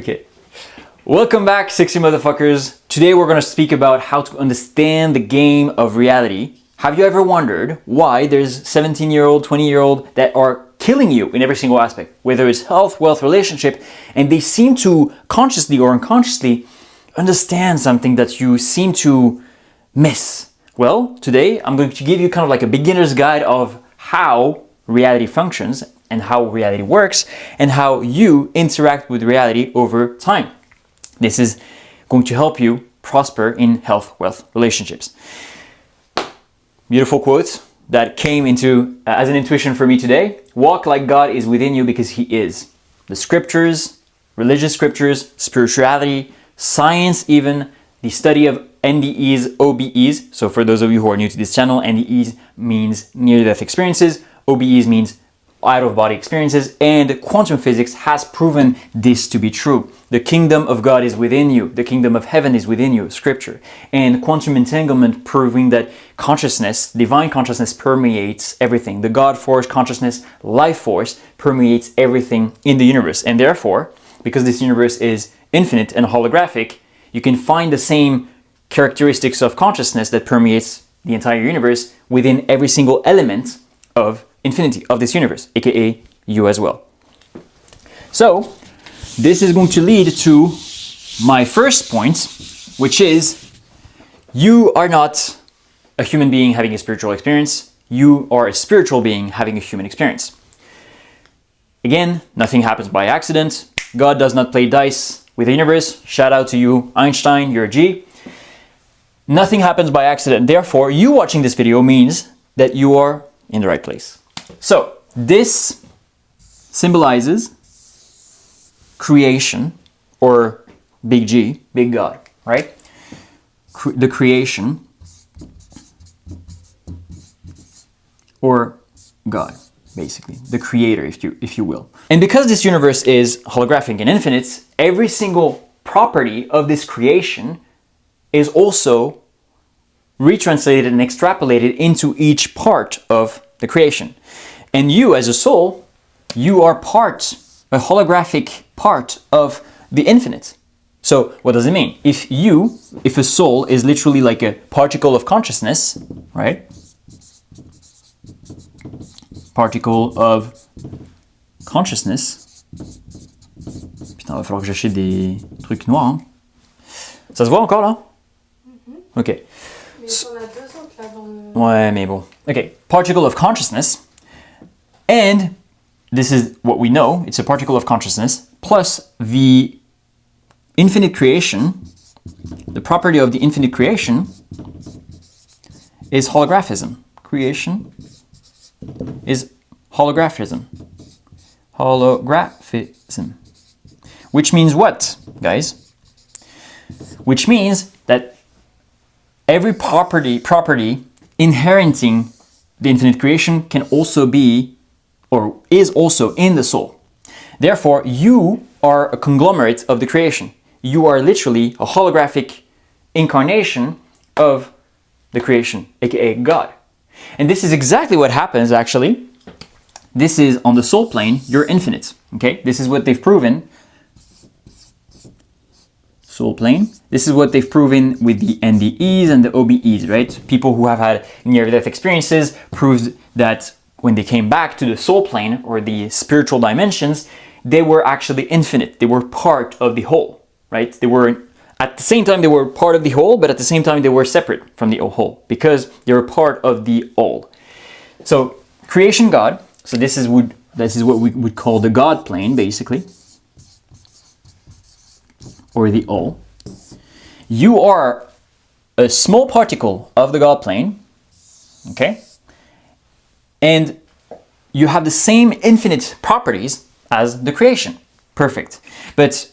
Okay. Welcome back, sexy motherfuckers. Today we're gonna speak about how to understand the game of reality. Have you ever wondered why there's 17-year-old, 20-year-old that are killing you in every single aspect, whether it's health, wealth, relationship, and they seem to consciously or unconsciously understand something that you seem to miss? Well, today I'm going to give you kind of like a beginner's guide of how reality functions and how reality works and how you interact with reality over time. This is going to help you prosper in health, wealth, relationships. Beautiful quote that came into as an intuition for me today. Walk like God is within you because He is. The scriptures, religious scriptures, spirituality, science, even the study of NDEs, OBEs. So for those of you who are new to this channel, NDEs means near-death experiences, OBEs means out-of-body experiences, and quantum physics has proven this to be true. The kingdom of God is within you. The kingdom of heaven is within you, scripture. And quantum entanglement proving that consciousness, divine consciousness permeates everything. The God force, consciousness, life force permeates everything in the universe. And therefore, because this universe is infinite and holographic, you can find the same characteristics of consciousness that permeates the entire universe within every single element of infinity of this universe, aka you as well. So this is going to lead to my first point, which is you are not a human being having a spiritual experience. You are a spiritual being having a human experience. Again, nothing happens by accident. God does not play dice with the universe. Shout out to you, Einstein, you're a G. Nothing happens by accident. Therefore, you watching this video means that you are in the right place. So this symbolizes creation, or big G, big God, right? The creation, or God, basically, the creator, if you will. And because this universe is holographic and infinite, every single property of this creation is also retranslated and extrapolated into each part of the creation. And you as a soul, you are a holographic part of the infinite. So what does it mean? If a soul is literally like a particle of consciousness, right? Particle of consciousness. Putain, va falloir que j'achète des trucs noirs. Hein. Ça se voit encore là? Ok. Mais on a deux autres là dans le... Ouais, mais bon. Okay, particle of consciousness. And this is what we know. It's a particle of consciousness plus the infinite creation. The property of the infinite creation is holographism. Creation is holographism. Holographism. Which means what, guys? Which means that every property inheriting the infinite creation can also be, or is also in the soul. Therefore, you are a conglomerate of the creation. You are literally a holographic incarnation of the creation, aka God. And this is exactly what happens actually. This is on the soul plane, you're infinite. Okay, this is what they've proven. Soul plane. This is what they've proven with the NDEs and the OBEs, right? People who have had near-death experiences proved that when they came back to the soul plane or the spiritual dimensions, they were actually infinite. They were part of the whole, right? They were, at the same time, they were part of the whole, but at the same time, they were separate from the whole because they were part of the all. So creation God, so this is what we would call the God plane, basically, or the all. You are a small particle of the God plane, okay? And you have the same infinite properties as the creation. Perfect. But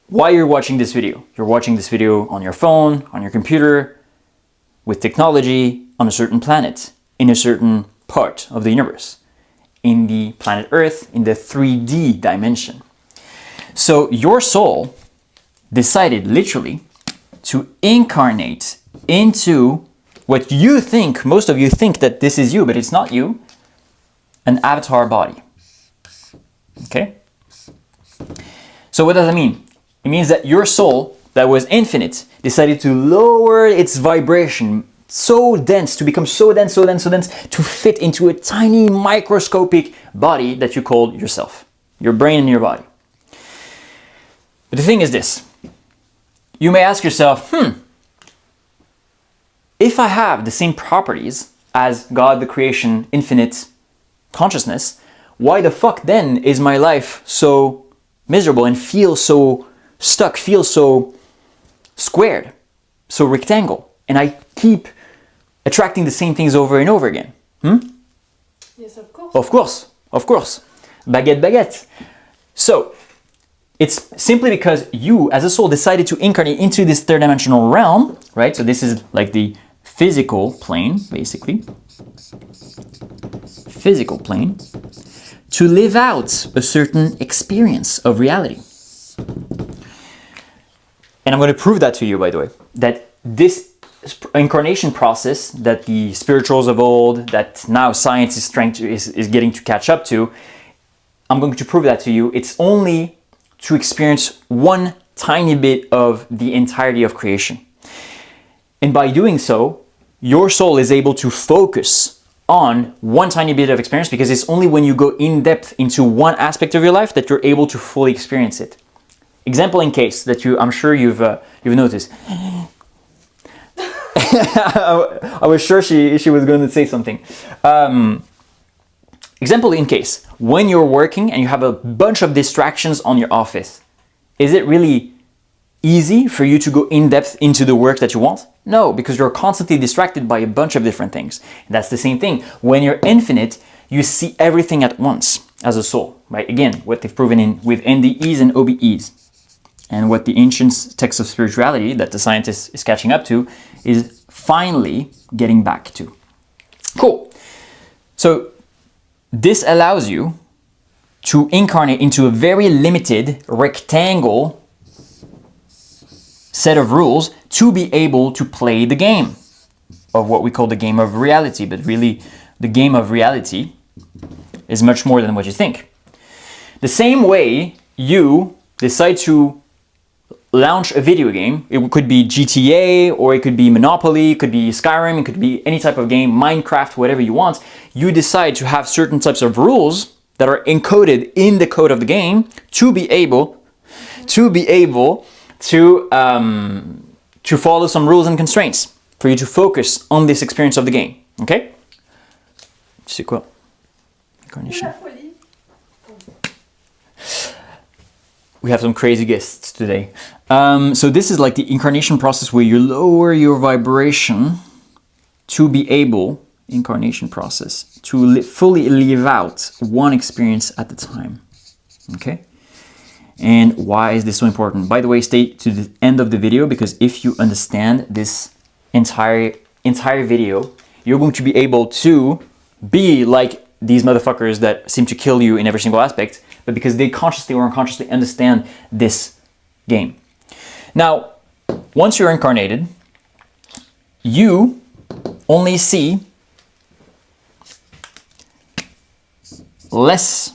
why you're watching this video? You're watching this video on your phone, on your computer, with technology, on a certain planet, in a certain part of the universe, in the planet Earth, in the 3D dimension. So your soul decided literally to incarnate into what you think, most of you think that this is you, but it's not you, an avatar body. Okay? So what does that mean? It means that your soul, that was infinite, decided to lower its vibration so dense, to become so dense, so dense, so dense, to fit into a tiny microscopic body that you called yourself, your brain and your body. But the thing is this, you may ask yourself, if I have the same properties as God, the creation, infinite consciousness, why the fuck then is my life so miserable and feel so stuck, feel so squared, so rectangle, and I keep attracting the same things over and over again? Yes, of course. Of course, of course. Baguette, baguette. So, it's simply because you, as a soul, decided to incarnate into this third dimensional realm, right? So this is like the physical plane, basically. Physical plane. To live out a certain experience of reality. And I'm going to prove that to you, by the way, that this incarnation process that the spirituals of old, that now science is getting to catch up to, I'm going to prove that to you. It's only to experience one tiny bit of the entirety of creation. And by doing so, your soul is able to focus on one tiny bit of experience, because it's only when you go in depth into one aspect of your life that you're able to fully experience it. Example in case that I'm sure you've noticed. I was sure she was going to say something. Example in case, when you're working and you have a bunch of distractions on your office, is it really easy for you to go in depth into the work that you want? No, because you're constantly distracted by a bunch of different things. And that's the same thing. When you're infinite, you see everything at once as a soul, right? Again, what they've proven with NDEs and OBEs. And what the ancient texts of spirituality that the scientist is catching up to is finally getting back to. Cool. So this allows you to incarnate into a very limited rectangle set of rules to be able to play the game of what we call the game of reality. But really, the game of reality is much more than what you think. The same way you decide to launch a video game, it could be GTA, or it could be Monopoly, it could be Skyrim, it could be any type of game, Minecraft, whatever you want. You decide to have certain types of rules that are encoded in the code of the game to be able to follow some rules and constraints for you to focus on this experience of the game. Okay? Tu sais quoi? Incarnation. We have some crazy guests today. So this is like the incarnation process where you lower your vibration to be able, incarnation process, to fully live out one experience at a time. Okay? And why is this so important? By the way, stay to the end of the video, because if you understand this entire video, you're going to be able to be like these motherfuckers that seem to kill you in every single aspect, but because they consciously or unconsciously understand this game. Now, once you're incarnated, you only see less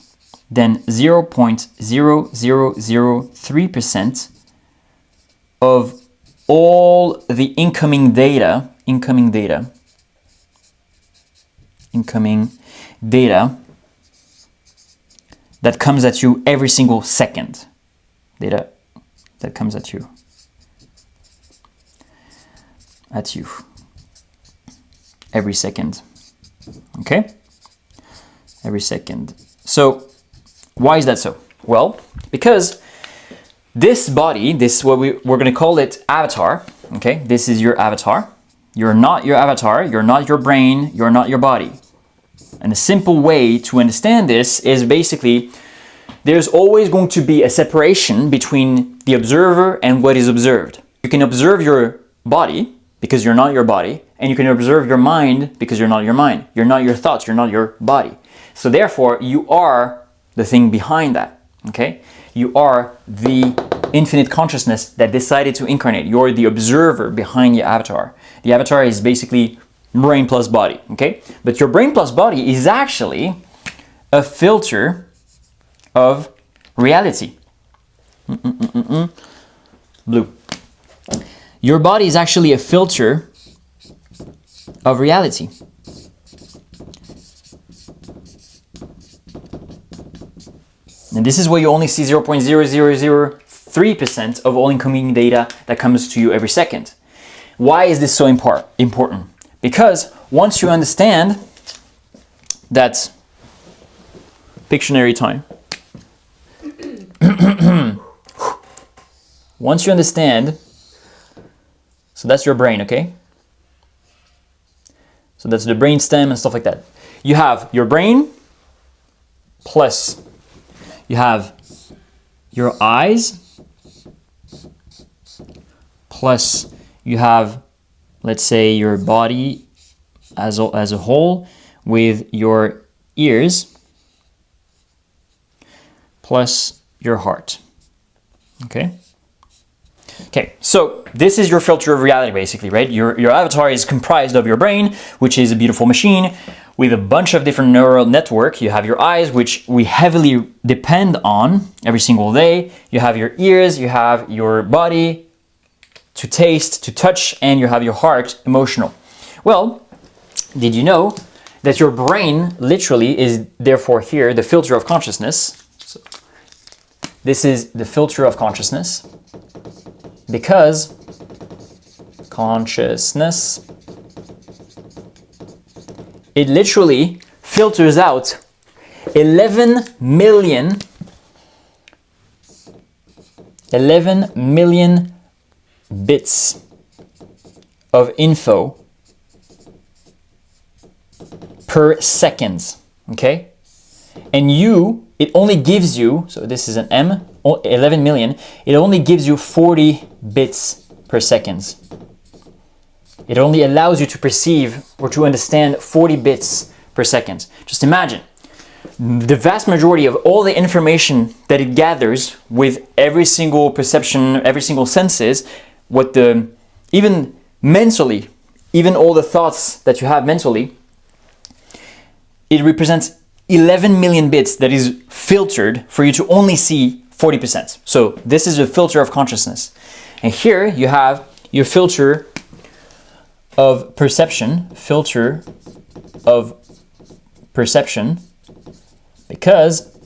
than 0.0003% of all the incoming data that comes at you every single second. Data that comes at you. Every second. Okay? Every second. So, why is that so? Well, because this body, we're going to call it avatar, okay? This is your avatar. You're not your avatar, you're not your brain, you're not your body. And a simple way to understand this is basically there's always going to be a separation between the observer and what is observed. You can observe your body because you're not your body, and you can observe your mind because you're not your mind. You're not your thoughts, you're not your body. So therefore, you are the thing behind that, okay? You are the infinite consciousness that decided to incarnate. You're the observer behind your avatar. The avatar is basically brain plus body, okay? But your brain plus body is actually a filter of reality. blue. Your body is actually a filter of reality. And this is where you only see 0.0003% of all incoming data that comes to you every second. Why is this so important? Because once you understand that, Pictionary time. Once you understand, so that's your brain, okay? So that's the brain stem and stuff like that. You have your brain plus you have your eyes plus you have, let's say, your body as a whole with your ears plus your heart. Okay, so this is your filter of reality, basically, right? Your avatar is comprised of your brain, which is a beautiful machine with a bunch of different neural network. You have your eyes, which we heavily depend on every single day. You have your ears, you have your body to taste, to touch, and you have your heart, emotional. Well, did you know that your brain literally is therefore here the filter of consciousness? So this is the filter of consciousness because consciousness, it literally filters out 11 million bits of info per second, okay? And it only gives you, so this is an M, 11 million, it only gives you 40 bits per second. It only allows you to perceive or to understand 40 bits per second. Just imagine, the vast majority of all the information that it gathers with every single perception, every single senses, even mentally, even all the thoughts that you have mentally, it represents 11 million bits that is filtered for you to only see 40%. So this is a filter of consciousness. And here you have your filter of perception, because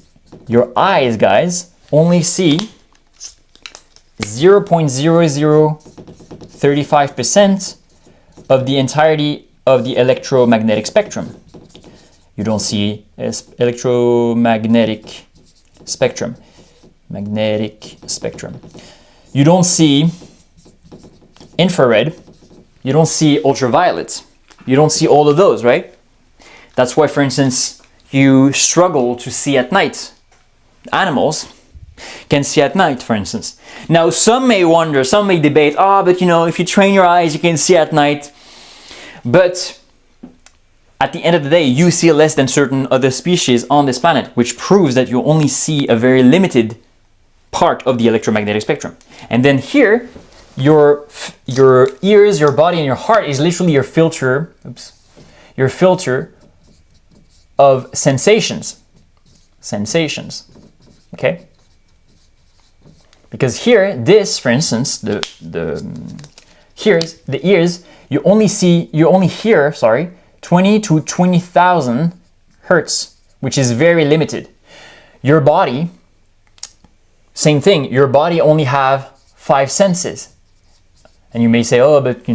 your eyes, guys, only see 0.0035% of the entirety of the electromagnetic spectrum. You don't see electromagnetic spectrum. Magnetic spectrum. You don't see infrared. You don't see ultraviolet. You don't see all of those, right? That's why, for instance, you struggle to see at night. Animals can see at night, for instance. Now, some may wonder, some may debate, but if you train your eyes, you can see at night. But at the end of the day, you see less than certain other species on this planet, which proves that you only see a very limited part of the electromagnetic spectrum. And then here, your ears, your body, and your heart is literally your filter, your filter of sensations, okay? Because here, this, for instance, the ears, you only hear, 20 to 20,000 hertz, which is very limited. Your body, same thing, your body only have 5 senses. And you may say, but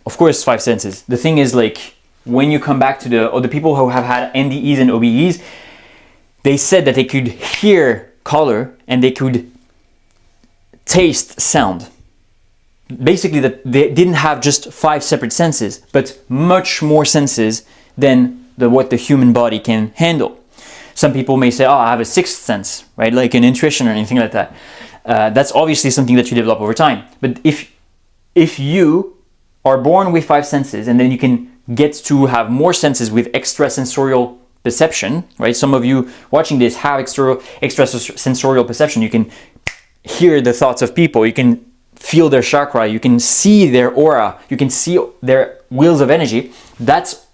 of course 5 senses. The thing is, like, when you come back to the people who have had NDEs and OBEs, they said that they could hear color and they could taste sound. Basically, that they didn't have just 5 separate senses, but much more senses than what the human body can handle. Some people may say, I have a 6th sense, right? Like an intuition or anything like that. That's obviously something that you develop over time. But if you are born with 5 senses and then you can get to have more senses with extrasensorial perception, right? Some of you watching this have extrasensorial perception. You can hear the thoughts of people. You can feel their chakra. You can see their aura. You can see their wheels of energy. That's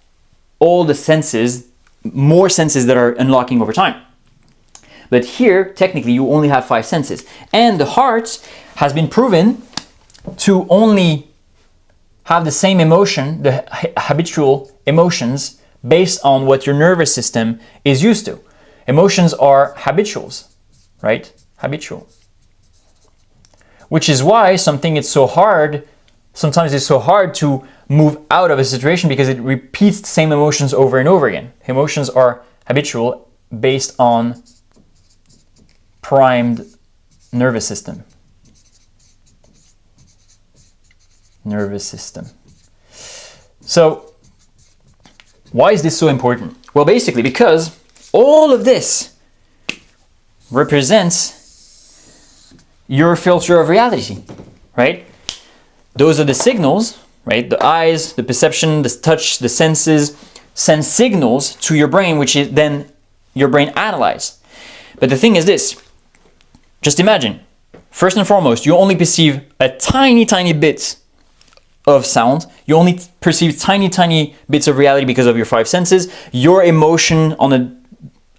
all the senses, more senses that are unlocking over time. But here, technically, you only have 5 senses. And the heart has been proven to only have the same emotion, the habitual emotions, based on what your nervous system is used to. Emotions are habituals, right? Habitual. Which is why sometimes it's so hard to move out of a situation because it repeats the same emotions over and over again. Emotions are habitual based on primed nervous system. Nervous system. So, why is this so important? Well, basically because all of this represents your filter of reality, right? Those are the signals, right? The eyes, the perception, the touch, the senses send signals to your brain, which is then your brain analyzes. But the thing is this, just imagine, first and foremost, you only perceive a tiny bit of sound. You only perceive tiny bits of reality because of your 5 senses. Your emotion on a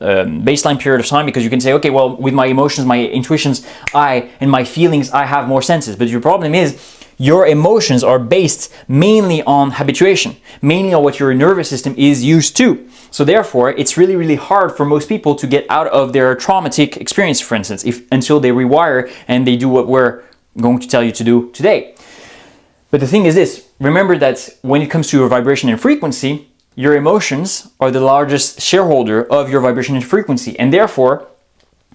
baseline period of time, because you can say, okay, well, with my emotions, my intuitions, and my feelings, I have more senses. But your problem is your emotions are based mainly on habituation, mainly on what your nervous system is used to. So therefore, it's really hard for most people to get out of their traumatic experience, for instance, until they rewire and they do what we're going to tell you to do today. But the thing is this, remember that when it comes to your vibration and frequency, your emotions are the largest shareholder of your vibration and frequency. And therefore,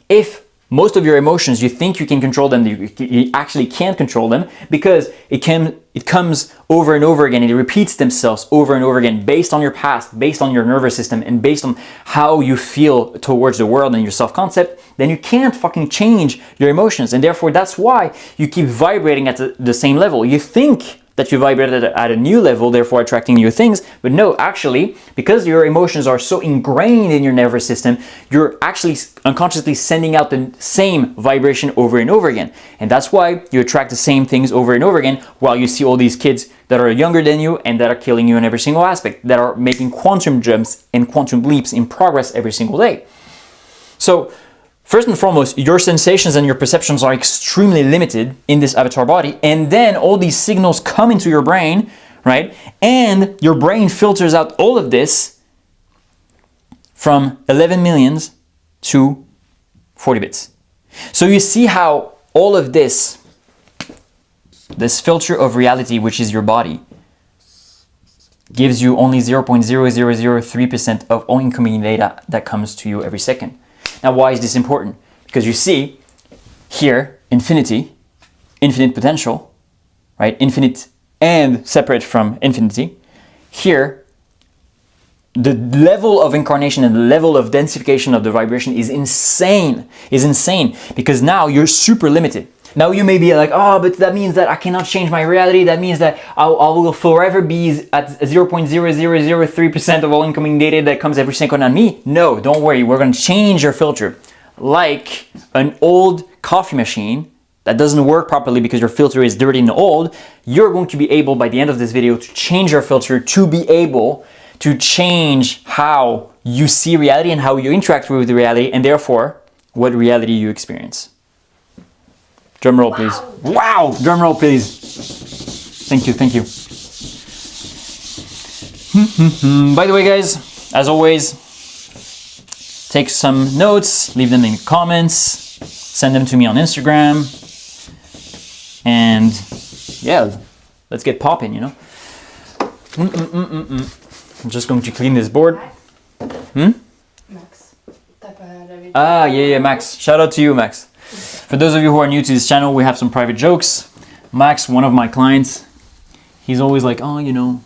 if most of your emotions, you think you can control them, you actually can't control them because it comes over and over again, and it repeats themselves over and over again based on your past, based on your nervous system, and based on how you feel towards the world and your self-concept, then you can't fucking change your emotions. And therefore, that's why you keep vibrating at the same level. You think that you vibrate at a new level, therefore attracting new things. But no, actually, because your emotions are so ingrained in your nervous system, you're actually unconsciously sending out the same vibration over and over again. And that's why you attract the same things over and over again, while you see all these kids that are younger than you and that are killing you in every single aspect, that are making quantum jumps and quantum leaps in progress every single day. So, first and foremost, your sensations and your perceptions are extremely limited in this avatar body, and then all these signals come into your brain, right? And your brain filters out all of this from 11 millions to 40 bits. So you see how all of this filter of reality, which is your body, gives you only 0.0003% of all incoming data that comes to you every second. Now, why is this important? Because you see here, infinite potential, right? Infinite and separate from infinity. Here, the level of incarnation and the level of densification of the vibration is insane, because now you're super limited. Now you may be like, oh, but that means that I cannot change my reality. That means that I will forever be at 0.0003% of all incoming data that comes every second on me. No, don't worry. We're going to change your filter. Like an old coffee machine that doesn't work properly because your filter is dirty and old, you're going to be able, by the end of this video, to change your filter to be able to change how you see reality and how you interact with the reality, and therefore, what reality you experience. Drum roll, please. Wow! Drum roll, please. Thank you. By the way, guys, as always, take some notes, leave them in the comments, send them to me on Instagram, and yeah, let's get popping, you know? I'm just going to clean this board. Max. Ah, yeah, Max. Shout out to you, Max. For those of you who are new to this channel, we have some private jokes. Max, one of my clients, he's always like, oh, you know,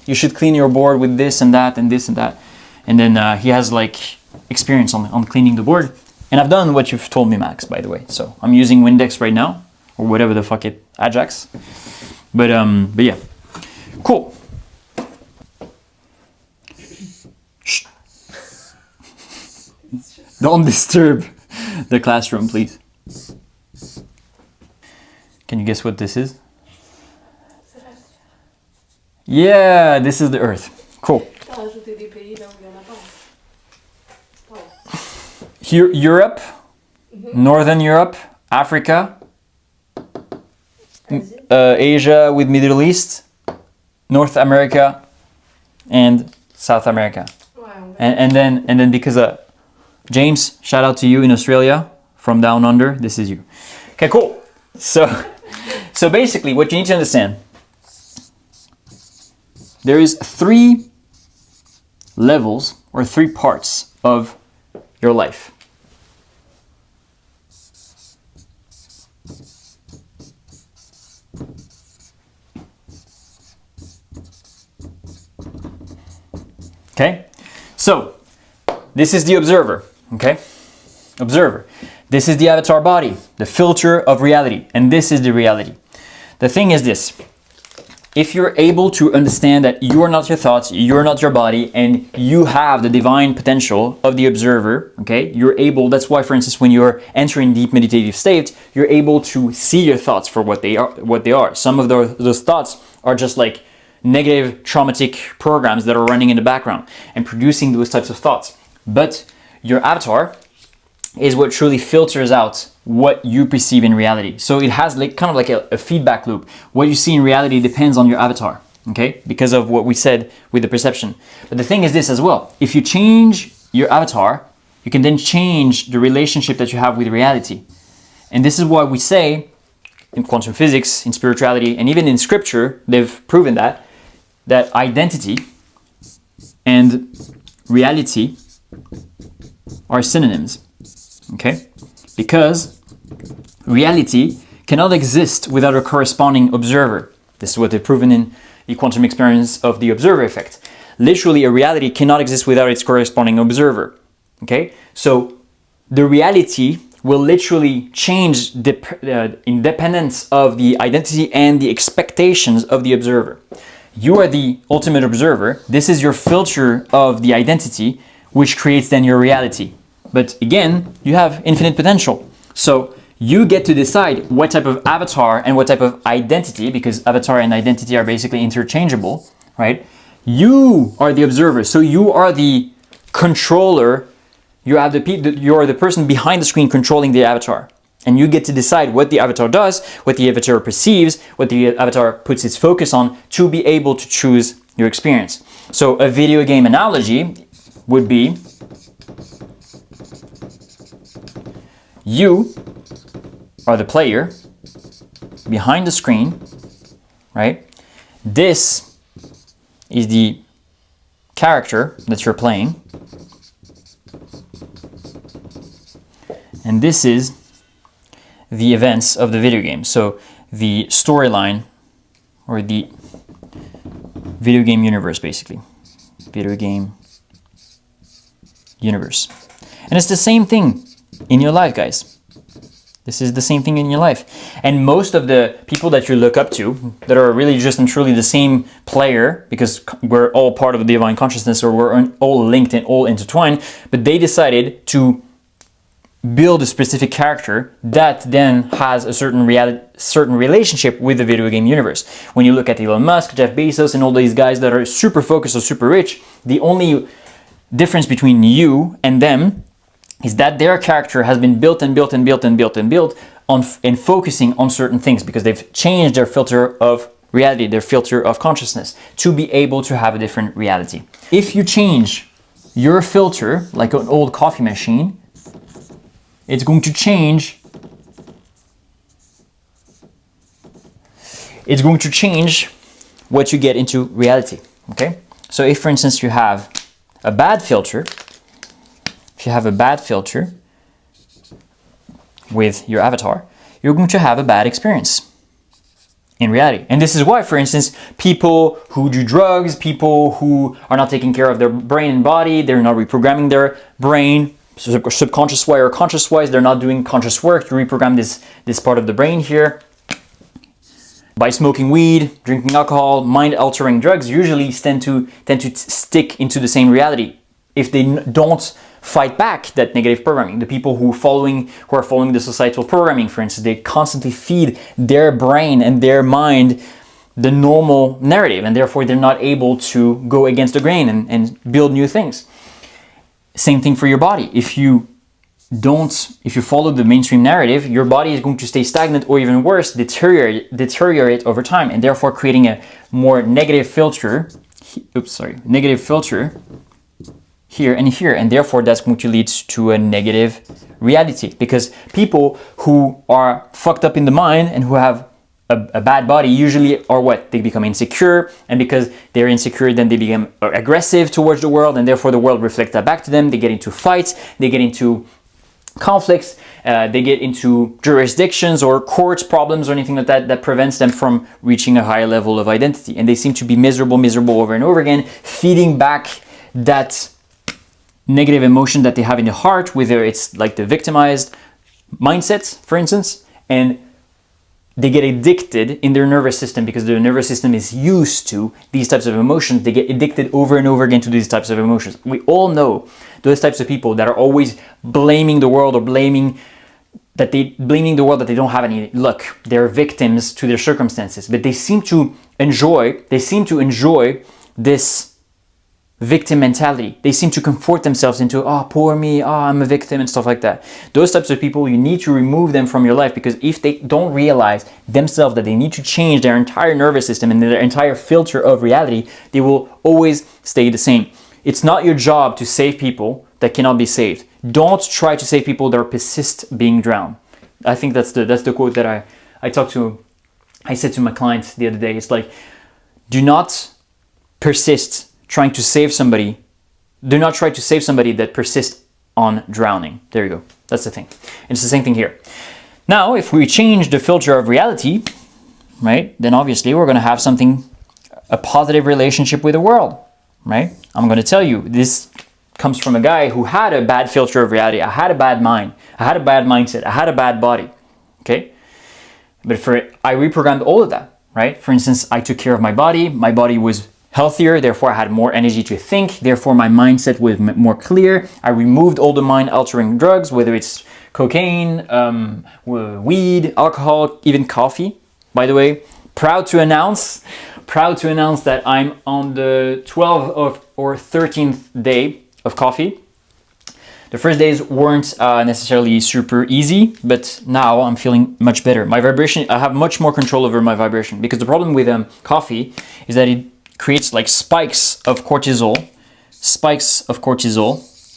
you should clean your board with this and that and this and that. And then he has like experience on cleaning the board. And I've done what you've told me, Max, by the way. So I'm using Windex right now, or whatever the fuck it, Ajax. But yeah, cool. Shh. Don't disturb the classroom, please. Can you guess what this is? Yeah, this is the Earth. Cool. Europe, Northern Europe, Africa, Asia with Middle East, North America, and South America. Wow. And then because James, shout out to you in Australia from down under. This is you. Okay, cool. So basically, what you need to understand, there is 3 levels or 3 parts of your life. Okay, so this is the observer, okay? Observer. This is the avatar body, the filter of reality, and this is the reality. The thing is this, if you're able to understand that you are not your thoughts, you're not your body, and you have the divine potential of the observer, okay? You're able, that's why, for instance, when you're entering deep meditative state, you're able to see your thoughts for what they are. Some of those thoughts are just like negative traumatic programs that are running in the background and producing those types of thoughts. But your avatar is what truly filters out what you perceive in reality. So it has like kind of like a feedback loop. What you see in reality depends on your avatar, okay? Because of what we said with the perception. But the thing is this as well. If you change your avatar, you can then change the relationship that you have with reality. And this is why we say in quantum physics, in spirituality, and even in scripture, they've proven that identity and reality are synonyms, okay? Because reality cannot exist without a corresponding observer. This is what they've proven in the quantum experience of the observer effect. Literally, a reality cannot exist without its corresponding observer, okay? So the reality will literally change in dependence of the identity and the expectations of the observer. You are the ultimate observer. This is your filter of the identity, which creates then your reality. But again, you have infinite potential. So you get to decide what type of avatar and what type of identity, because avatar and identity are basically interchangeable, right? You are the observer. So you are the controller. You are the person behind the screen controlling the avatar. And you get to decide what the avatar does, what the avatar perceives, what the avatar puts its focus on to be able to choose your experience. So a video game analogy would be you are the player behind the screen, right? This is the character that you're playing. And this is the events of the video game. So the storyline or the video game universe, basically. Video game universe. And it's the same thing in your life, guys. This is the same thing in your life. And most of the people that you look up to that are really just and truly the same player, because we're all part of the divine consciousness, or we're all linked and all intertwined, but they decided to build a specific character that then has a certain relationship with the video game universe. When you look at Elon Musk, Jeff Bezos, and all these guys that are super focused or super rich, the only difference between you and them is that their character has been built and built and built and built and built on and focusing on certain things, because they've changed their filter of reality, their filter of consciousness, to be able to have a different reality. If you change your filter like an old coffee machine, it's going to change. It's going to change what you get into reality, okay? So if, for instance, you have a bad filter, with your avatar, you're going to have a bad experience in reality. And this is why, for instance, people who do drugs, people who are not taking care of their brain and body, they're not reprogramming their brain, subconscious wise or conscious wise, they're not doing conscious work to reprogram this part of the brain here. By smoking weed, drinking alcohol, mind-altering drugs, usually tend to stick into the same reality if they don't fight back that negative programming. The people who are following the societal programming, for instance, they constantly feed their brain and their mind the normal narrative, and therefore they're not able to go against the grain and build new things. Same thing for your body. If you if you follow the mainstream narrative, your body is going to stay stagnant or even worse, deteriorate over time, and therefore creating a more negative filter, negative filter here and here, and therefore that's going to lead to a negative reality, because people who are fucked up in the mind and who have a bad body usually are what? They become insecure, and because they're insecure, then they become aggressive towards the world, and therefore the world reflects that back to them. They get into fights, they get into conflicts, they get into jurisdictions or courts problems or anything like that that prevents them from reaching a higher level of identity, and they seem to be miserable over and over again, feeding back that negative emotion that they have in the heart, whether it's like the victimized mindset, for instance, and they get addicted in their nervous system because their nervous system is used to these types of emotions. They get addicted over and over again to these types of emotions. We all know those types of people that are always blaming the world or blaming the world that they don't have any luck. They're victims to their circumstances, but they seem to enjoy this victim mentality. They seem to comfort themselves into, oh, poor me, oh, I'm a victim and stuff like that. Those types of people, you need to remove them from your life, because if they don't realize themselves that they need to change their entire nervous system and their entire filter of reality, they will always stay the same. It's not your job to save people that cannot be saved. Don't try to save people that persist being drowned. I think that's the quote that I said to my client the other day. It's like, do not persist trying to save somebody. Do not try to save somebody that persists on drowning. There you go. That's the thing. And it's the same thing here. Now, if we change the filter of reality, right, then obviously we're going to have a positive relationship with the world, right? I'm going to tell you, this comes from a guy who had a bad filter of reality. I had a bad mind. I had a bad mindset. I had a bad body, okay? But I reprogrammed all of that, right? For instance, I took care of my body. My body was healthier, therefore I had more energy to think, therefore my mindset was more clear. I removed all the mind-altering drugs, whether it's cocaine, weed, alcohol, even coffee. By the way, proud to announce that I'm on the 12th or 13th day of coffee. The first days weren't necessarily super easy, but now I'm feeling much better. My vibration, I have much more control over my vibration, because the problem with coffee is that it creates like spikes of cortisol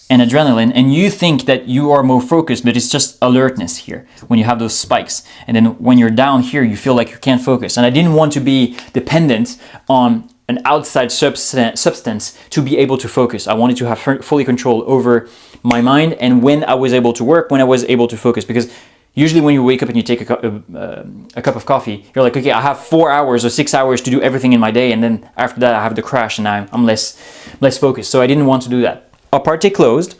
and adrenaline, and you think that you are more focused, but it's just alertness here when you have those spikes. And then when you're down here, you feel like you can't focus. And I didn't want to be dependent on an outside substance to be able to focus. I wanted to have fully control over my mind, and when I was able to work, when I was able to focus, because usually when you wake up and you take a cup of coffee, you're like, okay, I have 4 hours or 6 hours to do everything in my day, and then after that I have the crash and I'm less focused. So I didn't want to do that. Our party closed,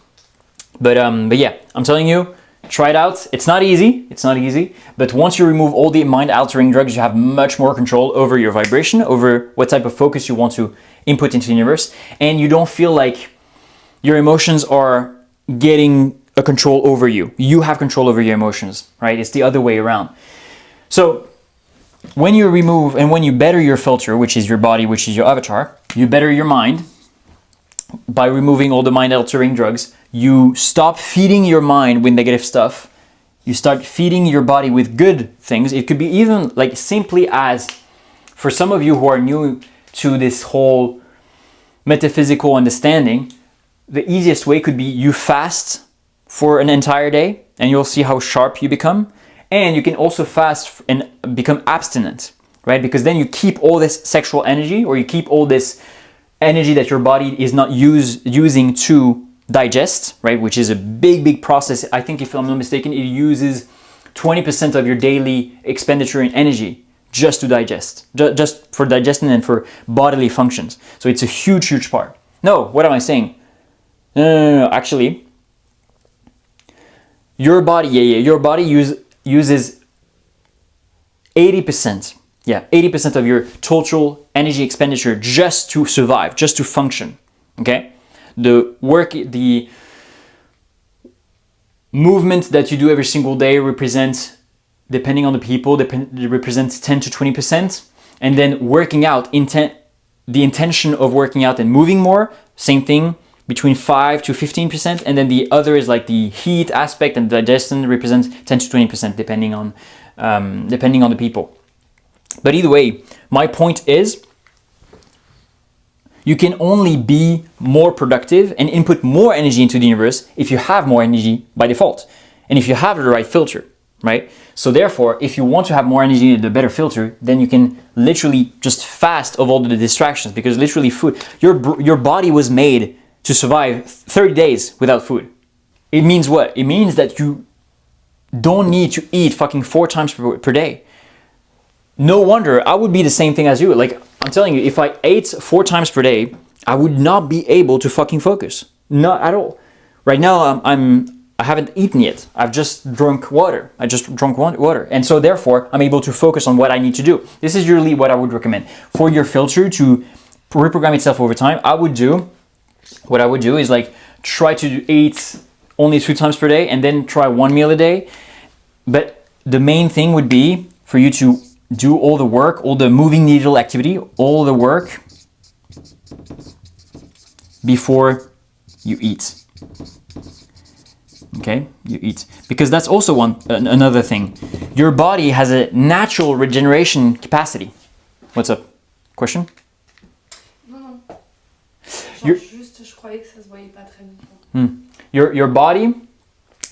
but yeah, I'm telling you, try it out. It's not easy, but once you remove all the mind-altering drugs, you have much more control over your vibration, over what type of focus you want to input into the universe, and you don't feel like your emotions are getting a control over you. You have control over your emotions, right? It's the other way around. So when you remove and when you better your filter, which is your body, which is your avatar, you better your mind by removing all the mind-altering drugs. You stop feeding your mind with negative stuff. You start feeding your body with good things. It could be even like simply as, for some of you who are new to this whole metaphysical understanding, the easiest way could be you fast for an entire day, and you'll see how sharp you become. And you can also fast and become abstinent, right? Because then you keep all this sexual energy, or you keep all this energy that your body is not using to digest, right? Which is a big process. I think, if I'm not mistaken, it uses 20% of your daily expenditure in energy just to digest, just for digestion and for bodily functions. So it's a huge part. No, what am I saying? No. Actually, your body, your body uses 80%. Yeah, 80% of your total energy expenditure just to survive, just to function. Okay, the movement that you do every single day represents, depending on the people, represents 10 to 20%. And then working out, the intention of working out and moving more, same thing, between 5 to 15%, and then the other is like the heat aspect, and digestion represents 10 to 20%, depending on the people. But either way, my point is, you can only be more productive and input more energy into the universe if you have more energy by default, and if you have the right filter, right? So therefore, if you want to have more energy and a better filter, then you can literally just fast of all the distractions, because literally food, your body was made to survive 30 days without food. It means what? It means that you don't need to eat fucking 4 times per day. No wonder I would be the same thing as you. Like, I'm telling you, if I ate 4 times per day, I would not be able to fucking focus. Not at all. Right now, I haven't eaten yet. I've just drunk water. I just drunk water. And so therefore, I'm able to focus on what I need to do. This is usually what I would recommend. For your filter to reprogram itself over time, what I would do is like try to eat only 2 times per day and then try 1 meal a day. But the main thing would be for you to do all the work, all the moving needle activity, all the work before you eat. Okay, you eat. Because that's also another thing. Your body has a natural regeneration capacity. What's up? Question? Non. Genre juste, je croyais que ça se voyait pas très bien. Your body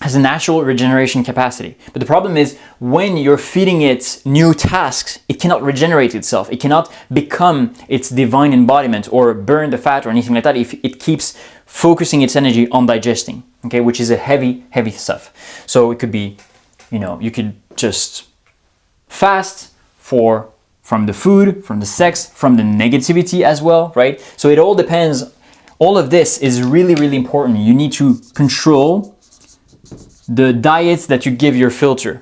has a natural regeneration capacity. But the problem is, when you're feeding it new tasks, it cannot regenerate itself. It cannot become its divine embodiment or burn the fat or anything like that if it keeps focusing its energy on digesting, okay, which is a heavy stuff. So it could be, you could just fast from the food, from the sex, from the negativity as well, right? So it all depends. All of this is really important. You need to control the diet that you give your filter,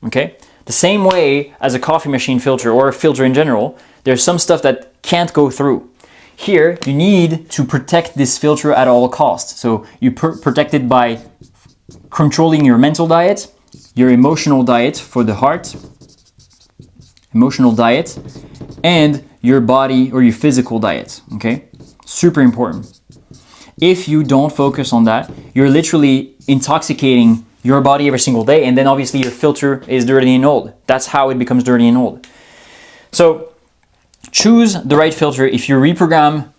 okay? The same way as a coffee machine filter or a filter in general, there's some stuff that can't go through. Here, you need to protect this filter at all costs. So you protect it by controlling your mental diet, your emotional diet for the heart, emotional diet, and your body or your physical diet, okay? Super important. If you don't focus on that, you're literally intoxicating your body every single day, and then obviously your filter is dirty and old. That's how it becomes dirty and old. So choose the right filter. If you reprogram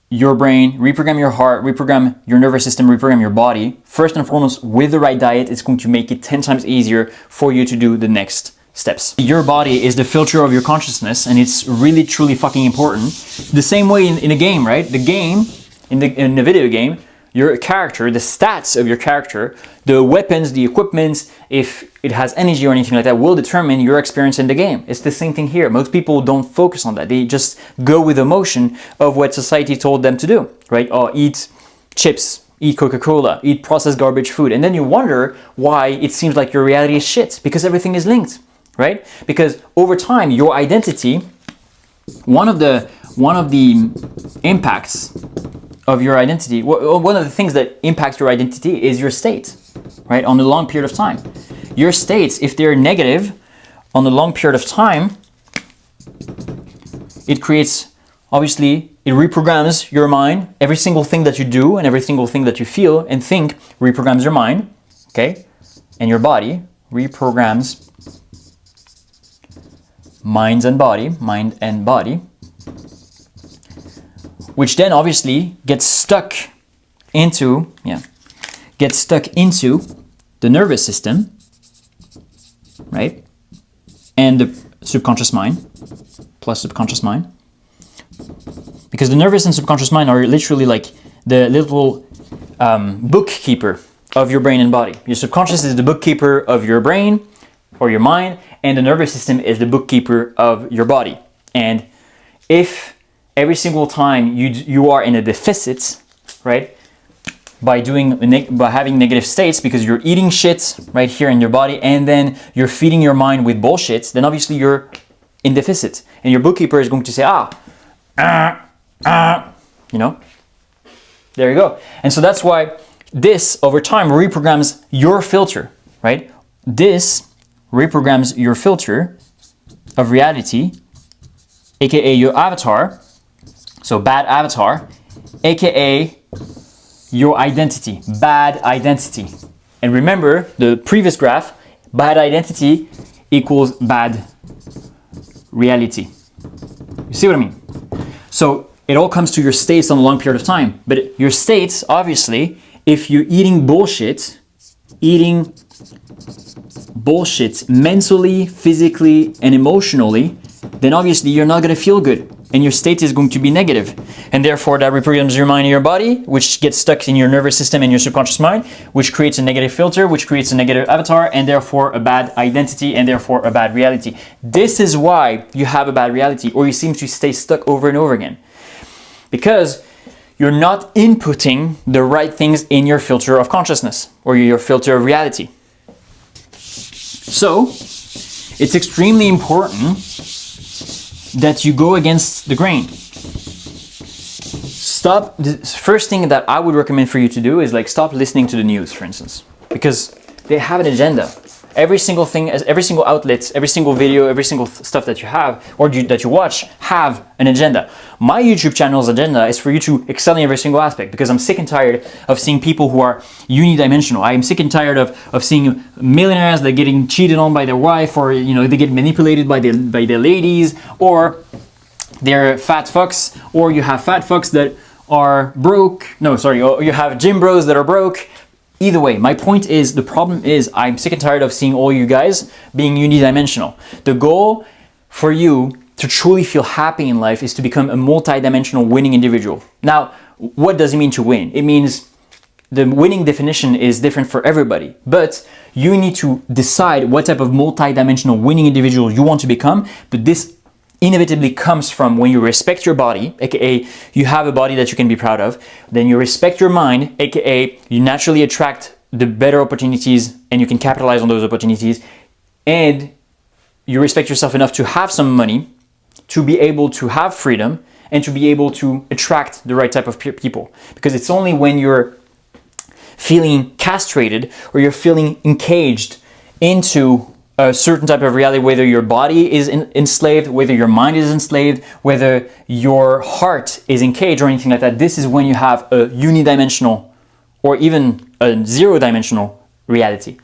your brain, reprogram your heart, reprogram your nervous system, reprogram your body, first and foremost, with the right diet, it's going to make it 10 times easier for you to do the next steps. Your body is the filter of your consciousness, and it's really truly fucking important. The same way in a game, right? The game, in the video game, your character, the stats of your character, the weapons, the equipment, if it has energy or anything like that, will determine your experience in the game. It's the same thing here. Most people don't focus on that. They just go with the motion of what society told them to do, right? Oh, eat chips, eat Coca-Cola, eat processed garbage food. And then you wonder why it seems like your reality is shit, because everything is linked, right? Because over time, your identity, one of the impacts of your identity, one of the things that impacts your identity is your state, right? On a long period of time. Your states, if they're negative on a long period of time, it creates, obviously, it reprograms your mind. Every single thing that you do and every single thing that you feel and think reprograms your mind, okay? And your body reprograms mind and body, which then obviously gets stuck into the nervous system, right? And the subconscious mind, plus subconscious mind. Because the nervous and subconscious mind are literally like the little bookkeeper of your brain and body. Your subconscious is the bookkeeper of your brain or your mind, and the nervous system is the bookkeeper of your body. And if every single time you are in a deficit, right, by having negative states because you're eating shit right here in your body, and then you're feeding your mind with bullshit, then obviously you're in deficit, and your bookkeeper is going to say, there you go. And so that's why this over time reprograms your filter, right? This reprograms your filter of reality, aka your avatar. So bad avatar, aka your identity, bad identity. And remember the previous graph, bad identity equals bad reality. You see what I mean? So it all comes to your states on a long period of time. But your states, obviously, if you're eating bullshit mentally, physically, and emotionally, then obviously you're not going to feel good. And your state is going to be negative. And therefore that reprograms your mind and your body, which gets stuck in your nervous system and your subconscious mind, which creates a negative filter, which creates a negative avatar, and therefore a bad identity, and therefore a bad reality. This is why you have a bad reality, or you seem to stay stuck over and over again. Because you're not inputting the right things in your filter of consciousness, or your filter of reality. So, it's extremely important that you go against the grain. Stop. The first thing that I would recommend for you to do is like stop listening to the news, for instance, because they have an agenda. Every single thing, every single outlet, every single video, every single stuff that you have or that you watch have an agenda. My YouTube channel's agenda is for you to excel in every single aspect, because I'm sick and tired of seeing people who are unidimensional. I am sick and tired of seeing millionaires that are getting cheated on by their wife, or they get manipulated by their ladies, or they're fat fucks, or you have fat fucks that are broke. No, sorry, or you have gym bros that are broke. Either way, my point is, the problem is I'm sick and tired of seeing all you guys being unidimensional. The goal for you to truly feel happy in life is to become a multi-dimensional winning individual. Now, what does it mean to win? It means the winning definition is different for everybody, but you need to decide what type of multi-dimensional winning individual you want to become. But this inevitably comes from when you respect your body, aka you have a body that you can be proud of, then you respect your mind, aka you naturally attract the better opportunities and you can capitalize on those opportunities, and you respect yourself enough to have some money, to be able to have freedom, and to be able to attract the right type of people. Because it's only when you're feeling castrated or you're feeling encaged into a certain type of reality, whether your body is enslaved, whether your mind is enslaved, whether your heart is encaged or anything like that, this is when you have a unidimensional or even a zero-dimensional reality.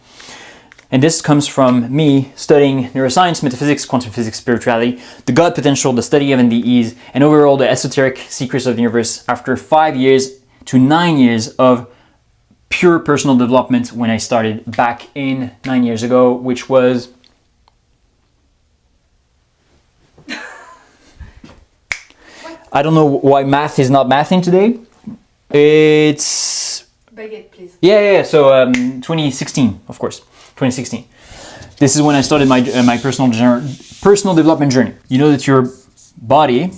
And this comes from me studying neuroscience, metaphysics, quantum physics, spirituality, the God potential, the study of NDEs, and overall the esoteric secrets of the universe after 5 years to 9 years of pure personal development when I started back in 9 years ago, which was I don't know why math is not mathing today. It's baguette, please. Yeah. So 2016, of course, 2016. This is when I started my personal development journey. You know that your body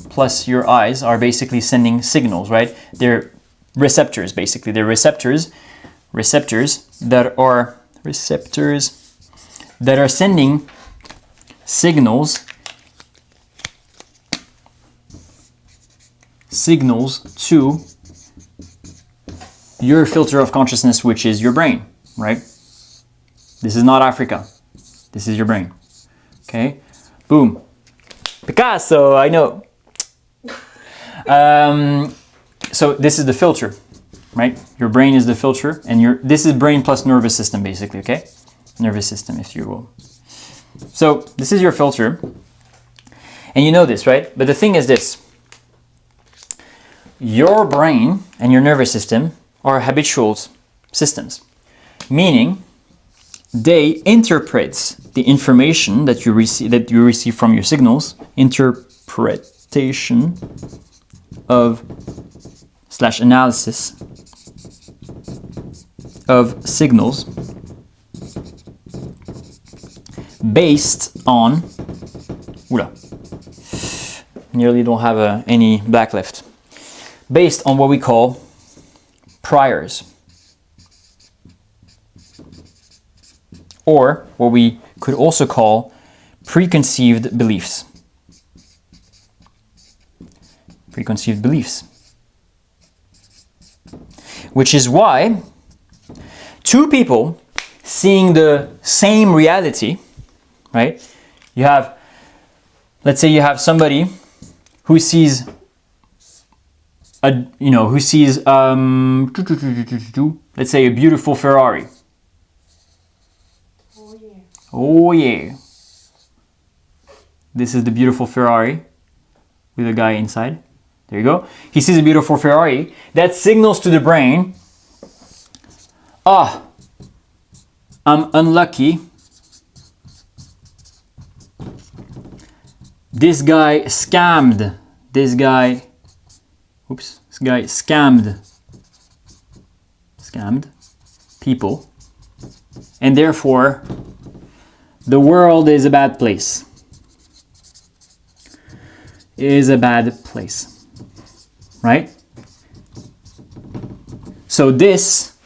plus your eyes are basically sending signals, right? They're receptors, basically. They're receptors that are sending signals to your filter of consciousness, which is your brain, right? This is not Africa. This is your brain. Okay? Boom. Picasso, I know. So this is the filter, right? Your brain is the filter, and this is brain plus nervous system, basically, okay? Nervous system, if you will. So this is your filter, and you know this, right? But the thing is this. Your brain and your nervous system are habitual systems, meaning they interpret the information that you receive from your signals, interpretation of / analysis of signals based on nearly don't have any black left. Based on what we call priors, or what we could also call preconceived beliefs. Preconceived beliefs. Which is why two people seeing the same reality, right? Let's say you have somebody who sees who sees, let's say, a beautiful Ferrari. Oh yeah. Oh yeah. This is the beautiful Ferrari with a guy inside. There you go. He sees a beautiful Ferrari. That signals to the brain, ah, I'm unlucky. This guy scammed. This guy scammed people. And therefore, the world is a bad place. Is a bad place. Right? So this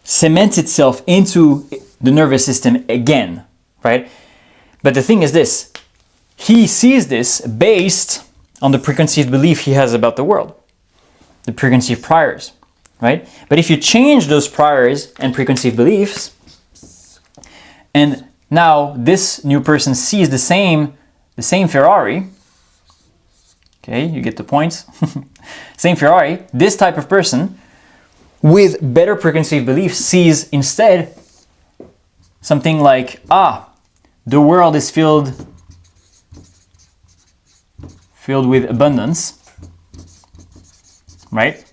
cements itself into the nervous system again, right? But the thing is this, he sees this based on the preconceived belief he has about the world, the preconceived priors, right? But if you change those priors and preconceived beliefs, and now this new person sees the same Ferrari, okay, you get the point. Same Ferrari, this type of person with better preconceived beliefs sees instead something like, the world is filled with abundance, right?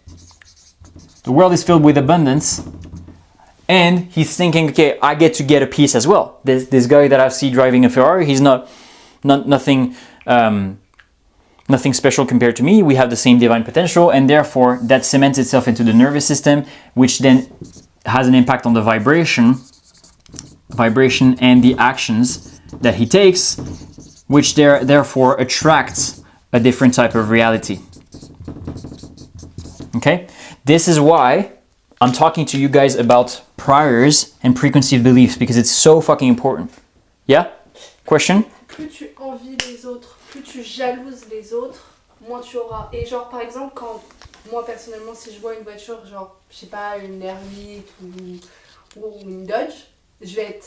The world is filled with abundance, and he's thinking, okay, I get to get a piece as well. This guy that I see driving a Ferrari, he's nothing special compared to me. We have the same divine potential, and therefore that cements itself into the nervous system, which then has an impact on the vibration and the actions that he takes, which therefore attracts a different type of reality. Okay? This is why I'm talking to you guys about priors and preconceived beliefs, because it's so fucking important. Yeah? Question? Plus tu envies les autres, plus tu jalouses les autres, moins tu auras. Et genre par exemple quand moi personnellement si je vois une voiture genre je sais pas une R8 ou une Dodge, je vais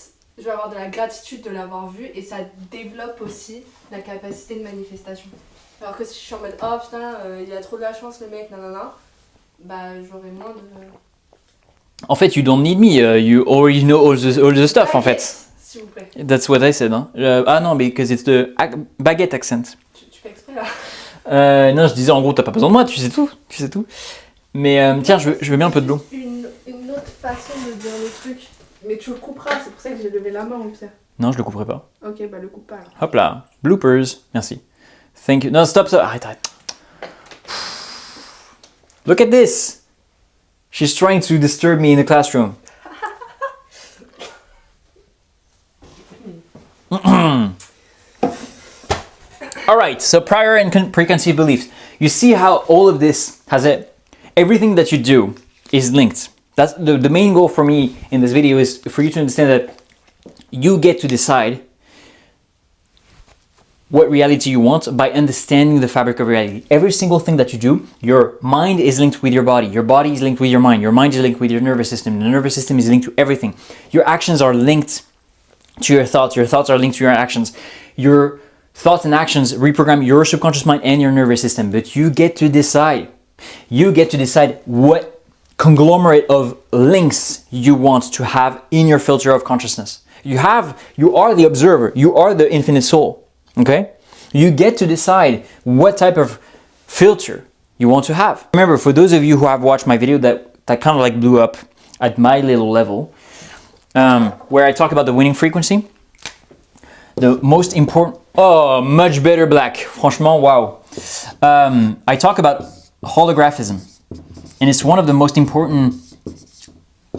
avoir de la gratitude de l'avoir vue et ça développe aussi la capacité de manifestation. Alors que si je suis en mode oh putain il a trop de la chance le mec nanana, bah j'aurai moins de. En fait, you don't need me. You already know all the stuff. En fait. S'il vous plaît. That's what I said. Hein. Non, because it's the baguette accent. Tu fais exprès là. Non, je disais en gros, t'as pas besoin de moi, tu sais tout. Mais tiens, je veux bien un peu de l'eau. Une autre façon de dire le truc. Mais tu le couperas, c'est pour ça que j'ai levé la main au pire. Non, je le couperai pas. Ok, bah le coupe pas alors. Hop là, bloopers, merci. Thank you. Non, stop. Arrête. Look at this. She's trying to disturb me in the classroom. All right, so prior and preconceived beliefs. You see how all of this everything that you do is linked. That's the main goal for me in this video, is for you to understand that you get to decide what reality you want by understanding the fabric of reality. Every single thing that you do, your mind is linked with your body is linked with your mind is linked with your nervous system, the nervous system is linked to everything. Your actions are linked to your thoughts are linked to your actions. Your thoughts and actions reprogram your subconscious mind and your nervous system, but you get to decide. You get to decide what conglomerate of links you want to have in your filter of consciousness. You are the observer, you are the infinite soul. Okay? You get to decide what type of filter you want to have. Remember, for those of you who have watched my video that kind of like blew up at my little level, where I talk about the winning frequency, the most important, much better black, franchement, wow. I talk about holographism, and it's one of the most important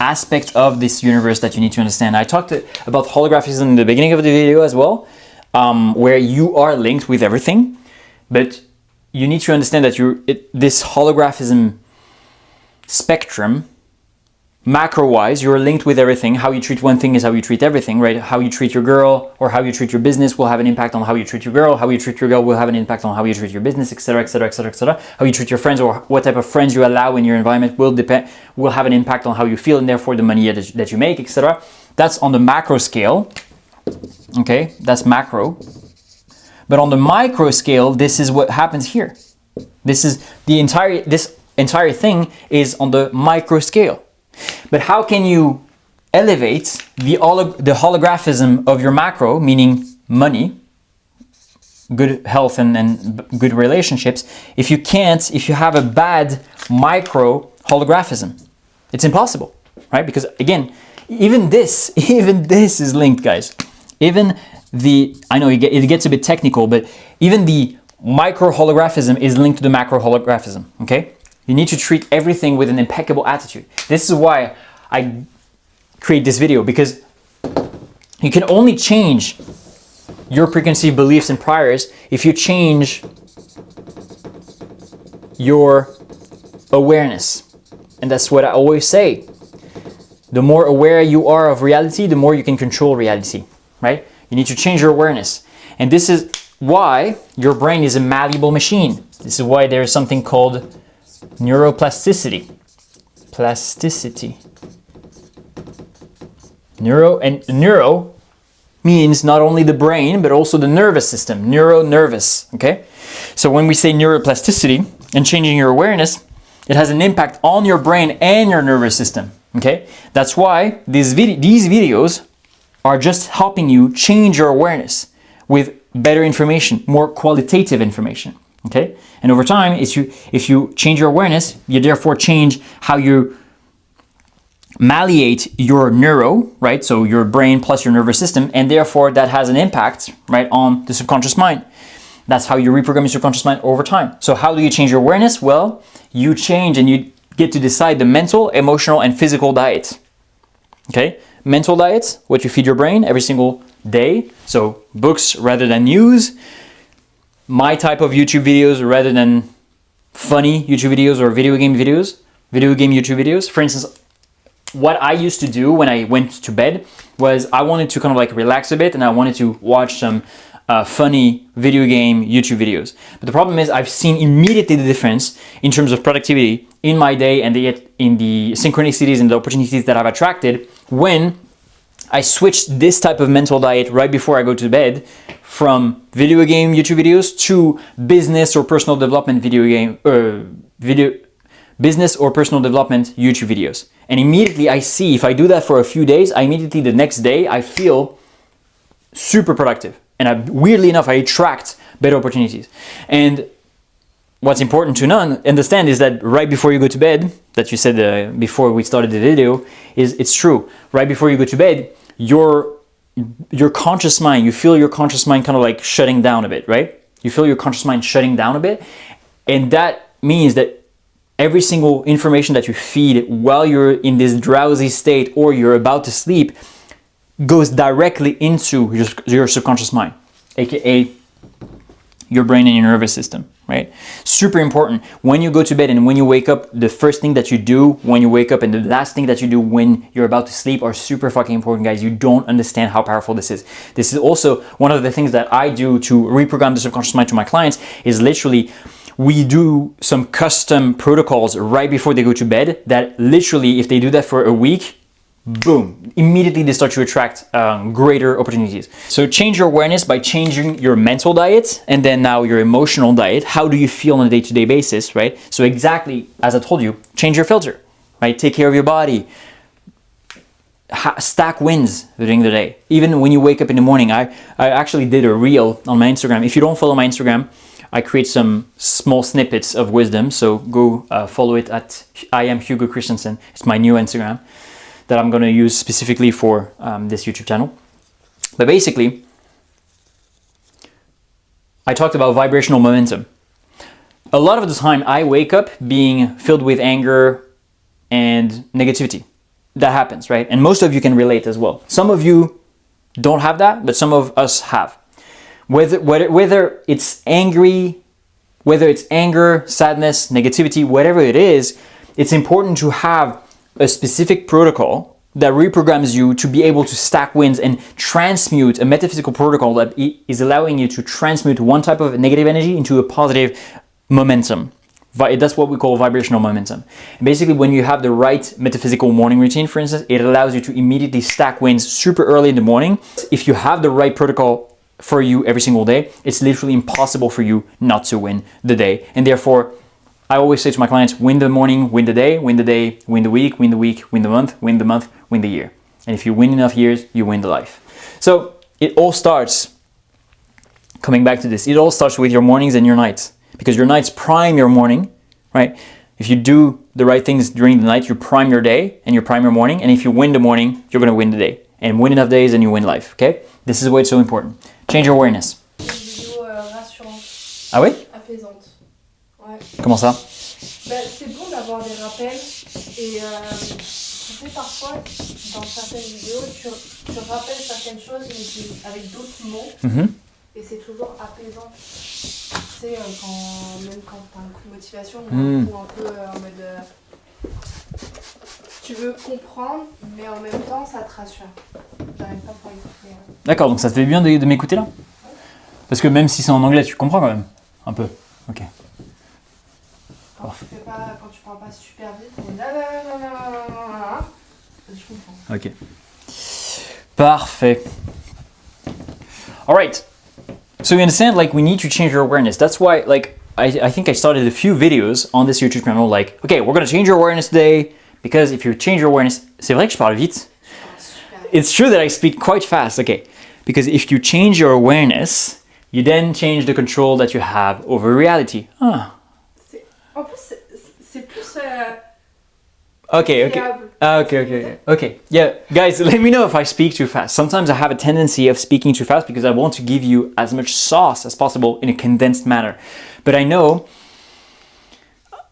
aspects of this universe that you need to understand. I talked about holographism in the beginning of the video as well, where you are linked with everything, but you need to understand that this holographism spectrum, macro-wise, you're linked with everything. How you treat one thing is how you treat everything, right? How you treat your girl or how you treat your business will have an impact on how you treat your girl. How you treat your girl will have an impact on how you treat your business, etc., etc., etc., etc. How you treat your friends or what type of friends you allow in your environment will have an impact on how you feel and therefore the money that you make, etc. That's on the macro scale. Okay, that's macro. But on the micro scale, this is what happens here. This entire thing is on the micro scale. But how can you elevate the holographism of your macro, meaning money, good health and good relationships, if you have a bad micro holographism? It's impossible, right? Because again, even this is linked, guys. I know it gets a bit technical, but even the micro holographism is linked to the macro holographism, okay? You need to treat everything with an impeccable attitude. This is why I create this video, because you can only change your preconceived beliefs and priors if you change your awareness. And that's what I always say. The more aware you are of reality, the more you can control reality, right? You need to change your awareness. And this is why your brain is a malleable machine. This is why there's something called neuroplasticity. Plasticity. Neuro means not only the brain, but also the nervous system. Nervous, okay? So when we say neuroplasticity and changing your awareness, it has an impact on your brain and your nervous system, okay? That's why these videos are just helping you change your awareness with better information, more qualitative information, okay? And over time, if you change your awareness, you therefore change how you malleate your neuro, right? So your brain plus your nervous system, and therefore that has an impact, right, on the subconscious mind. That's how you reprogram your subconscious mind over time. So how do you change your awareness? Well, you change and you get to decide the mental, emotional, and physical diet, okay? Mental diets, what you feed your brain every single day. So books rather than news, my type of YouTube videos rather than funny YouTube videos or video game YouTube videos. For instance, what I used to do when I went to bed was I wanted to kind of like relax a bit and I wanted to watch some funny video game YouTube videos. But the problem is I've seen immediately the difference in terms of productivity in my day and in the synchronicities and the opportunities that I've attracted when I switched this type of mental diet right before I go to bed from video game YouTube videos to business or personal development business or personal development YouTube videos. And immediately I see, if I do that for a few days, immediately the next day I feel super productive. And weirdly enough, I attract better opportunities. And what's important to understand is that right before you go to bed, that you said before we started the video, it's true. Right before you go to bed, your conscious mind, you feel your conscious mind kind of like shutting down a bit, right? You feel your conscious mind shutting down a bit. And that means that every single information that you feed while you're in this drowsy state or you're about to sleep goes directly into your subconscious mind, aka your brain and your nervous system, right? Super important. When you go to bed and when you wake up, the first thing that you do when you wake up and the last thing that you do when you're about to sleep are super fucking important, guys. You don't understand how powerful this is. This is also one of the things that I do to reprogram the subconscious mind to my clients is literally we do some custom protocols right before they go to bed that literally, if they do that for a week, boom, immediately they start to attract greater opportunities. So change your awareness by changing your mental diet and then now your emotional diet. How do you feel on a day-to-day basis, right? So exactly as I told you, change your filter, right? Take care of your body. Stack wins during the day. Even when you wake up in the morning, I actually did a reel on my Instagram. If you don't follow my Instagram, I create some small snippets of wisdom. So go follow it at I am Hugo Christensen. It's my new Instagram that I'm going to use specifically for this YouTube channel. But basically, I talked about vibrational momentum. A lot of the time I wake up being filled with anger and negativity. That happens, right? And most of you can relate as well. Some of you don't have that, but some of us have. Whether it's anger, sadness, negativity, whatever it is, it's important to have a specific protocol that reprograms you to be able to stack wins and transmute a metaphysical protocol that is allowing you to transmute one type of negative energy into a positive momentum. That's what we call vibrational momentum. And basically, when you have the right metaphysical morning routine, for instance, it allows you to immediately stack wins super early in the morning. If you have the right protocol for you every single day, it's literally impossible for you not to win the day. And therefore, I always say to my clients, win the morning, win the day, win the day, win the week, win the week, win the month, win the month, win the year. And if you win enough years, you win the life. So it all starts, coming back to this, it all starts with your mornings and your nights, because your nights prime your morning, right? If you do the right things during the night, you prime your day and you prime your morning. And if you win the morning, you're going to win the day. And win enough days and you win life, okay? This is why it's so important. Change your awareness. Une vidéo rassurante. Ah oui? Apaisante. Ouais. Comment ça? Ben, c'est bon d'avoir des rappels et tu sais parfois dans certaines vidéos tu rappelles certaines choses mais avec d'autres mots et c'est toujours apaisant. Tu sais même quand t'as un coup de motivation ou un peu en mode tu veux comprendre mais en même temps ça te rassure. J'arrive pas à expliquer. D'accord, donc ça te fait bien de m'écouter là? Parce que même si c'est en anglais, tu comprends quand même? Un peu, ok. Quand tu parles pas super vite, je comprends. Ok. Parfait. All right. So you understand, like, we need to change your awareness. That's why, like, I think I started a few videos on this YouTube channel, like, okay, we're going to change your awareness today, because if you change your awareness, c'est vrai que je parle vite. It's true that I speak quite fast, okay. Because if you change your awareness, you then change the control that you have over reality. Ah. En plus, c'est plus Okay. agréable. Okay. Yeah, guys, let me know if I speak too fast. Sometimes I have a tendency of speaking too fast because I want to give you as much sauce as possible in a condensed manner. But I know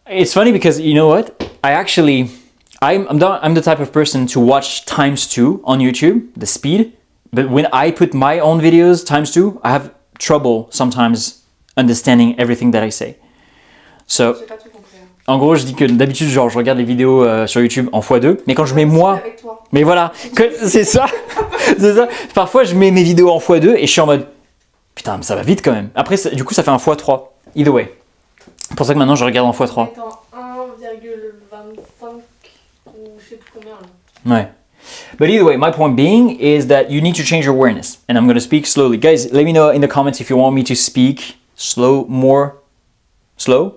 it's funny because you know what? I'm the type of person to watch ×2 on YouTube, the speed. But when I put my own videos ×2, I have trouble sometimes understanding everything that I say. So, J'ai pas tout compris. en gros, je dis que d'habitude, genre, je regarde les vidéos sur YouTube en x2, mais quand je mets moi... Avec toi. Mais voilà, c'est ça, c'est ça. Parfois, je mets mes vidéos en x2 et je suis en mode, putain, mais ça va vite quand même. Après, du coup, ça fait un x3. Either way. C'est pour ça que maintenant, je regarde en x3. On est en 1,25 ou je sais plus combien là. Ouais. But either way, my point being is that you need to change your awareness. And I'm going to speak slowly. Guys, let me know in the comments if you want me to speak more slow,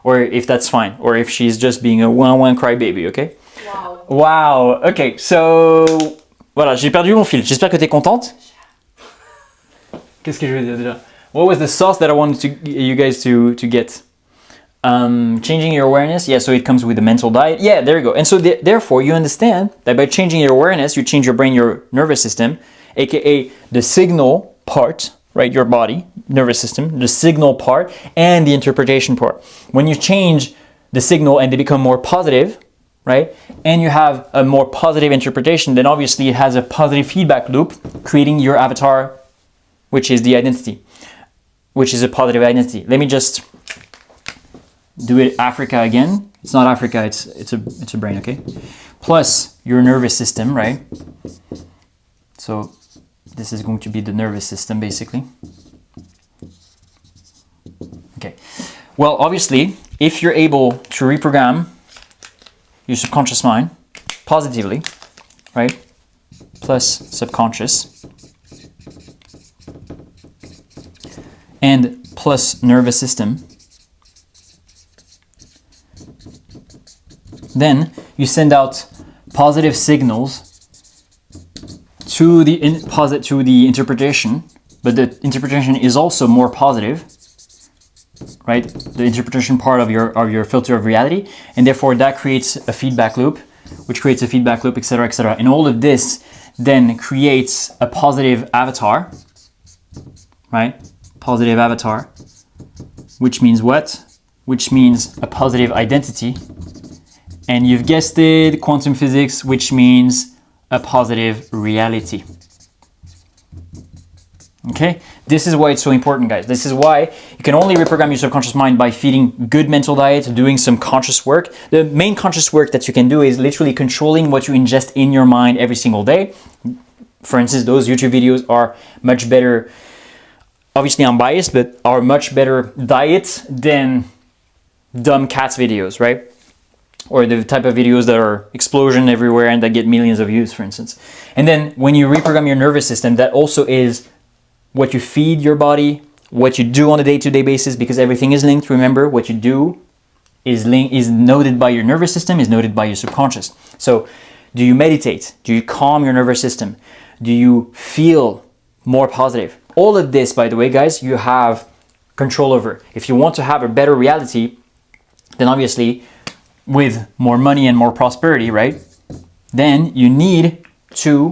or if that's fine, or if she's just being a one crybaby, okay? Wow. Okay, so voilà, j'ai perdu mon fil. J'espère que t'es contente. Qu'est-ce que je veux dire déjà? What was the sauce that I wanted you guys to get? Changing your awareness, yeah, so it comes with a mental diet. Yeah, there you go. And so therefore, you understand that by changing your awareness, you change your brain, your nervous system, aka the signal part, right, your body, nervous system, the signal part, and the interpretation part. When you change the signal and they become more positive, right, and you have a more positive interpretation, then obviously it has a positive feedback loop, creating your avatar, which is the identity, which is a positive identity. Let me just do it Africa again. It's not Africa, it's a brain, okay? Plus your nervous system, right? So this is going to be the nervous system, basically. Okay. Well, obviously, if you're able to reprogram your subconscious mind positively, right? Plus subconscious and plus nervous system, then you send out positive signals to the interpretation, but the interpretation is also more positive, right? The interpretation part of your filter of reality, and therefore that creates a feedback loop, which creates a feedback loop, etc., etc. And all of this then creates a positive avatar, right? Positive avatar, which means what? Which means a positive identity. And you've guessed it, quantum physics, which means a positive reality. Okay? This is why it's so important, guys. This is why you can only reprogram your subconscious mind by feeding good mental diet, doing some conscious work. The main conscious work that you can do is literally controlling what you ingest in your mind every single day. For instance, those YouTube videos are much better. Obviously, I'm biased, but are much better diet than dumb cats videos, right? Or the type of videos that are explosion everywhere and that get millions of views, for instance. And then when you reprogram your nervous system, that also is what you feed your body, what you do on a day-to-day basis, because everything is linked. Remember, what you do is noted by your nervous system, is noted by your subconscious. So do you meditate? Do you calm your nervous system? Do you feel more positive? All of this, by the way, guys, you have control over. If you want to have a better reality, then obviously with more money and more prosperity, right? Then you need to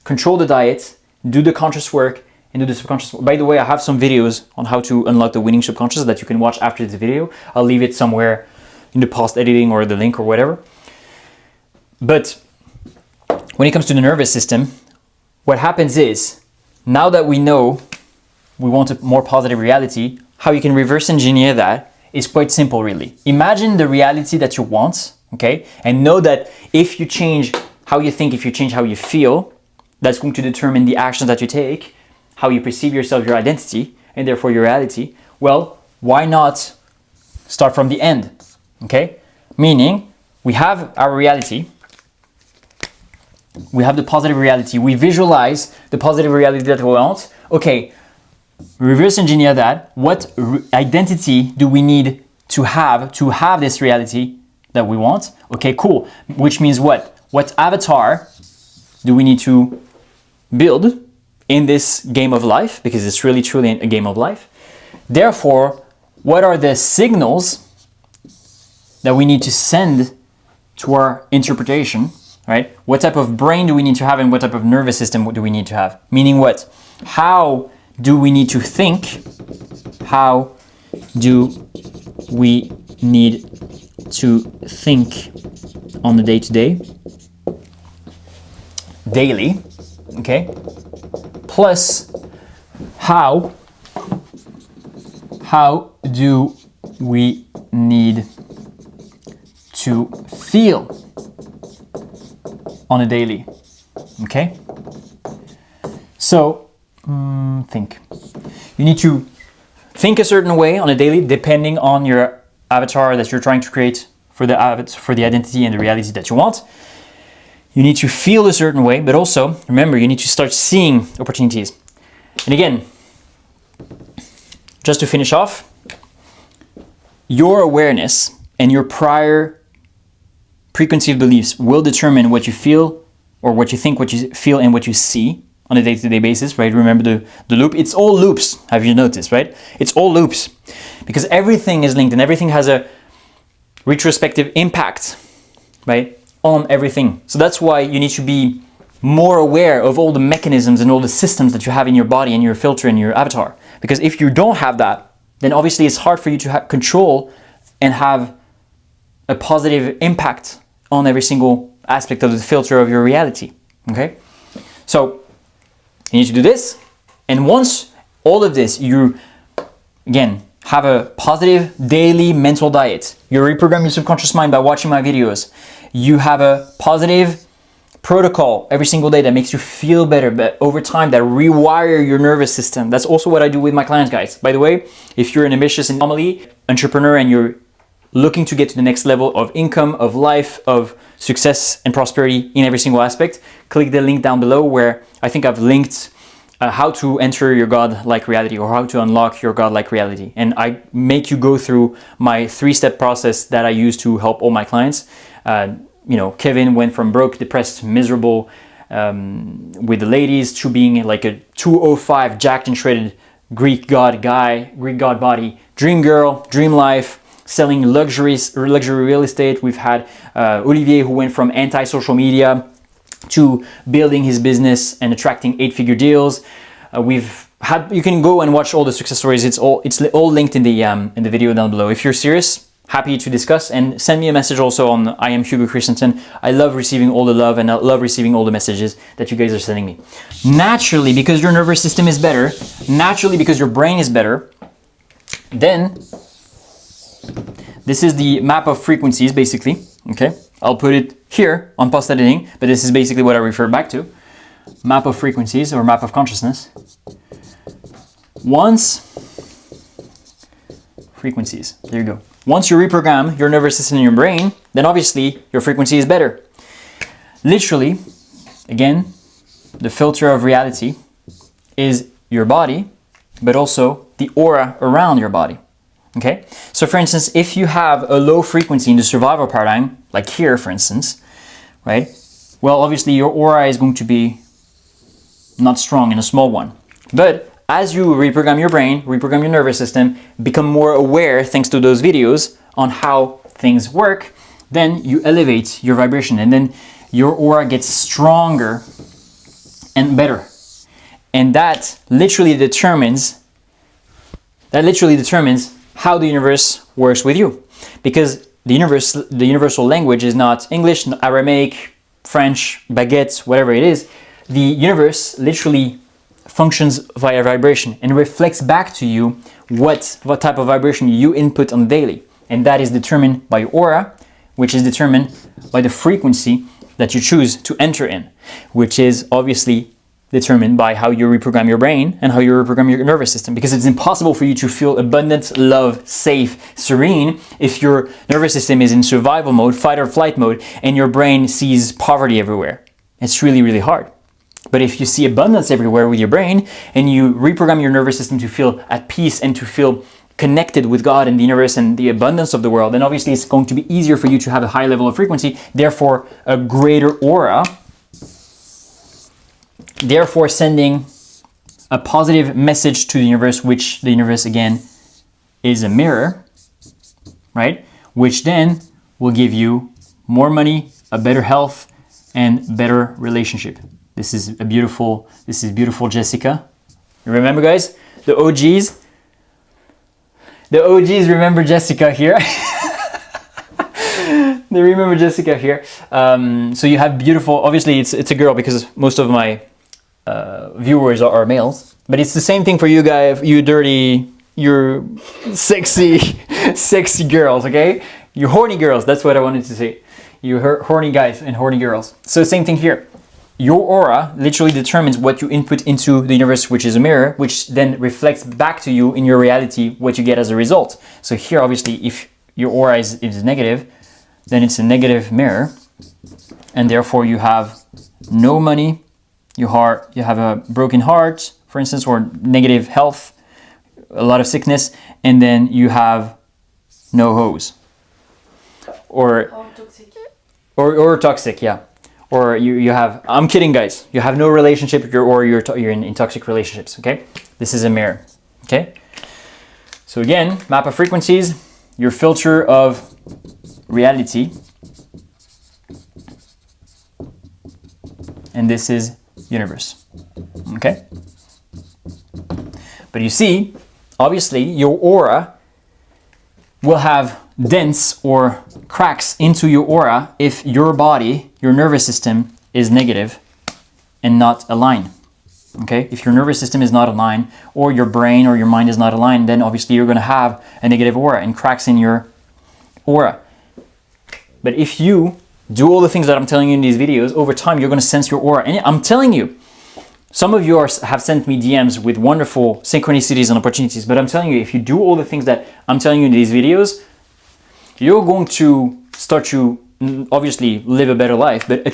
control the diet, do the conscious work, and do the subconscious. By the way, I have some videos on how to unlock the winning subconscious that you can watch after this video. I'll leave it somewhere in the post editing or the link or whatever. But when it comes to the nervous system, what happens is, now that we know we want a more positive reality, how you can reverse engineer that is quite simple, really. Imagine the reality that you want, okay? And know that if you change how you think, if you change how you feel, that's going to determine the actions that you take, how you perceive yourself, your identity, and therefore your reality. Well, why not start from the end, okay? Meaning, we have our reality, we have the positive reality, we visualize the positive reality that we want. Okay, reverse engineer that. What identity do we need to have this reality that we want? Okay, cool. Which means what? What avatar do we need to build in this game of life? Because it's really truly a game of life. Therefore, what are the signals that we need to send to our interpretation, right? What type of brain do we need to have and what type of nervous system do we need to have? Meaning what? How do we need to think? How do we need to think on the day-to-day, daily, okay? Plus, how do we need to feel on a daily, okay? So, think. You need to think a certain way on a daily, depending on your avatar that you're trying to create for the identity and the reality that you want. You need to feel a certain way, but also, remember, you need to start seeing opportunities. And again, just to finish off, your awareness and your prior preconceived beliefs will determine what you feel or what you think, what you feel, and what you see on a day-to-day basis, right? Remember the loop. It's all loops, have you noticed, right? It's all loops because everything is linked and everything has a retrospective impact, right, on everything. So that's why you need to be more aware of all the mechanisms and all the systems that you have in your body and your filter and your avatar. Because if you don't have that, then obviously it's hard for you to have control and have a positive impact on every single aspect of the filter of your reality, okay? So you need to do this, and once all of this, you, again, have a positive daily mental diet. You reprogram your subconscious mind by watching my videos. You have a positive protocol every single day that makes you feel better, but over time that rewire your nervous system. That's also what I do with my clients, guys. By the way, if you're an ambitious Anomaly entrepreneur and you're looking to get to the next level of income, of life, of success and prosperity in every single aspect, click the link down below where I think I've linked how to enter your God-like reality or how to unlock your God-like reality. And I make you go through my 3-step process that I use to help all my clients. You know, Kevin went from broke, depressed, miserable with the ladies to being like a 205 jacked and shredded Greek god guy, Greek god body, dream girl, dream life, selling luxury real estate. We've had Olivier, who went from anti-social media to building his business and attracting 8-figure deals. We've had, you can go and watch all the success stories. It's all linked in the video down below. If you're serious, happy to discuss, and send me a message also on I am Hugo Christensen. I love receiving all the love and I love receiving all the messages that you guys are sending me. Naturally, because your nervous system is better, naturally because your brain is better, then this is the map of frequencies basically, okay? I'll put it here on post editing, but this is basically what I refer back to. Map of frequencies or map of consciousness. Frequencies, there you go. Once you reprogram your nervous system in your brain, then obviously your frequency is better. Literally, again, the filter of reality is your body, but also the aura around your body. Okay? So for instance, if you have a low frequency in the survival paradigm, like here for instance, right? Well, obviously your aura is going to be not strong and a small one. But as you reprogram your brain, reprogram your nervous system, become more aware thanks to those videos on how things work, then you elevate your vibration and then your aura gets stronger and better. And that literally determines how the universe works with you. Because the universal language is not English, Aramaic, French, baguettes, whatever it is. The universe literally functions via vibration and reflects back to you what type of vibration you input on daily. And that is determined by your aura, which is determined by the frequency that you choose to enter in, which is obviously determined by how you reprogram your brain and how you reprogram your nervous system. Because it's impossible for you to feel abundant, love, safe, serene if your nervous system is in survival mode, fight or flight mode, and your brain sees poverty everywhere. It's really, really hard. But if you see abundance everywhere with your brain and you reprogram your nervous system to feel at peace and to feel connected with God and the universe and the abundance of the world, then obviously it's going to be easier for you to have a high level of frequency, therefore a greater aura, therefore sending a positive message to the universe, which the universe again is a mirror, right? Which then will give you more money, a better health, and better relationship. This is beautiful, Jessica. You remember, guys? The OGs remember Jessica here. They remember Jessica here. So you have beautiful, obviously it's a girl because most of my viewers are males. But it's the same thing for you guys, you're sexy girls, okay? You horny girls, that's what I wanted to say. You horny guys and horny girls. So same thing here. Your aura literally determines what you input into the universe, which is a mirror, which then reflects back to you in your reality what you get as a result. So here, obviously, if your aura is negative, then it's a negative mirror. And therefore you have no money, you have a broken heart, for instance, or negative health, a lot of sickness, and then you have no hoes. Or toxic, yeah. Or you have, I'm kidding guys, you have no relationship or you're in toxic relationships, okay? This is a mirror, okay? So again, map of frequencies, your filter of reality. And this is universe, okay? But you see, obviously your aura will have dents or cracks into your aura if your body, your nervous system is negative and not aligned. Okay? If your nervous system is not aligned or your brain or your mind is not aligned, then obviously you're going to have a negative aura and cracks in your aura. But if you do all the things that I'm telling you in these videos, over time you're going to sense your aura. And I'm telling you, some of you have sent me DMs with wonderful synchronicities and opportunities, but I'm telling you, if you do all the things that I'm telling you in these videos, you're going to start to obviously live a better life, but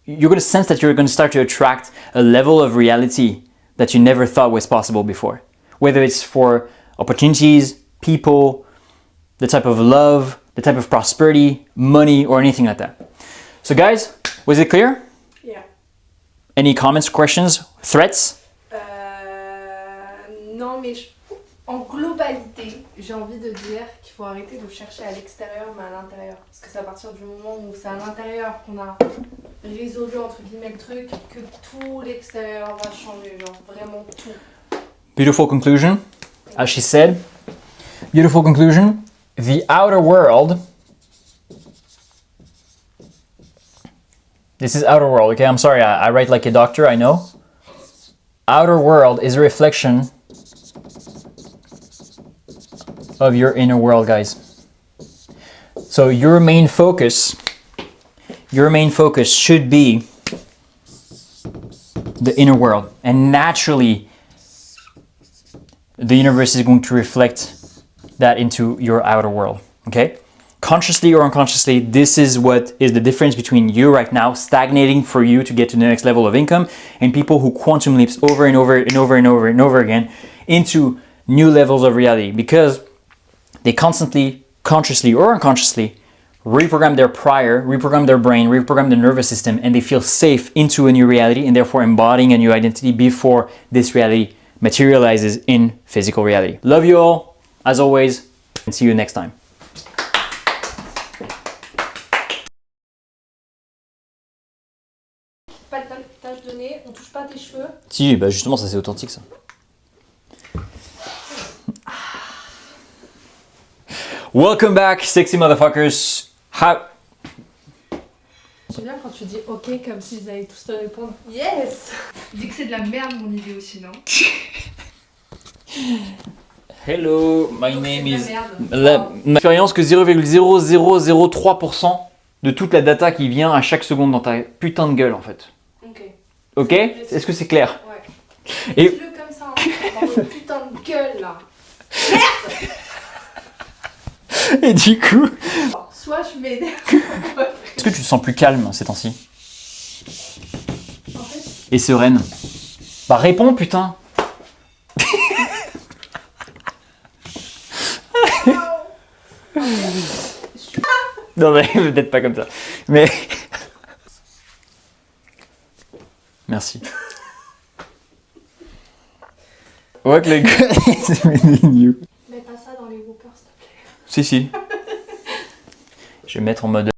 you're going to sense that you're going to start to attract a level of reality that you never thought was possible before. Whether it's for opportunities, people, the type of love, the type of prosperity, money, or anything like that. So guys, was it clear? Yeah. Any comments, questions, threats? Non, mais en globalité, j'ai envie de dire qu'il faut arrêter de chercher à l'extérieur, mais à l'intérieur. Parce que c'est à partir du moment où c'est à l'intérieur qu'on a résolu, entre guillemets, le truc, que tout l'extérieur va changer, genre vraiment tout. Beautiful conclusion, as she said. Beautiful conclusion. The outer world. This is outer world, okay? I'm sorry, I write like a doctor, I know. Outer world is a reflection of your inner world, guys. So your main focus should be the inner world. And naturally, the universe is going to reflect that into your outer world, okay? consciously or unconsciously, this is what is the difference between you right now stagnating for you to get to the next level of income and people who quantum leaps over and over and over and over and over again into new levels of reality because they constantly, consciously or unconsciously, reprogram their prior, reprogram their brain, reprogram their nervous system, and they feel safe into a new reality and therefore embodying a new identity before this reality materializes in physical reality. Love you all, as always, and see you next time. Pas de tâche donnée, on touche pas tes cheveux. Si, bah justement, ça c'est authentique ça. Welcome back, sexy motherfuckers. J'aime bien quand tu dis ok comme s'ils allaient tous te répondre yes. Dis que c'est de la merde mon idée aussi, non? Hello, my Donc, name c'est de is... la merde. Ma expérience que 0,0003% de toute la data qui vient à chaque seconde dans ta putain de gueule en fait. Ok. Ok? Est-ce que c'est clair? Ouais. Et... Dis-le comme ça, hein. Dans votre putain de gueule là. Et du coup... Soit je m'énerve. Est-ce que tu te sens plus calme ces temps-ci? En fait, Et sereine? Bah réponds putain! Non mais peut-être pas comme ça. Mais... Merci. What the god is within you? mets pas ça dans les whoopers s'il te plaît. Si si. Je vais mettre en mode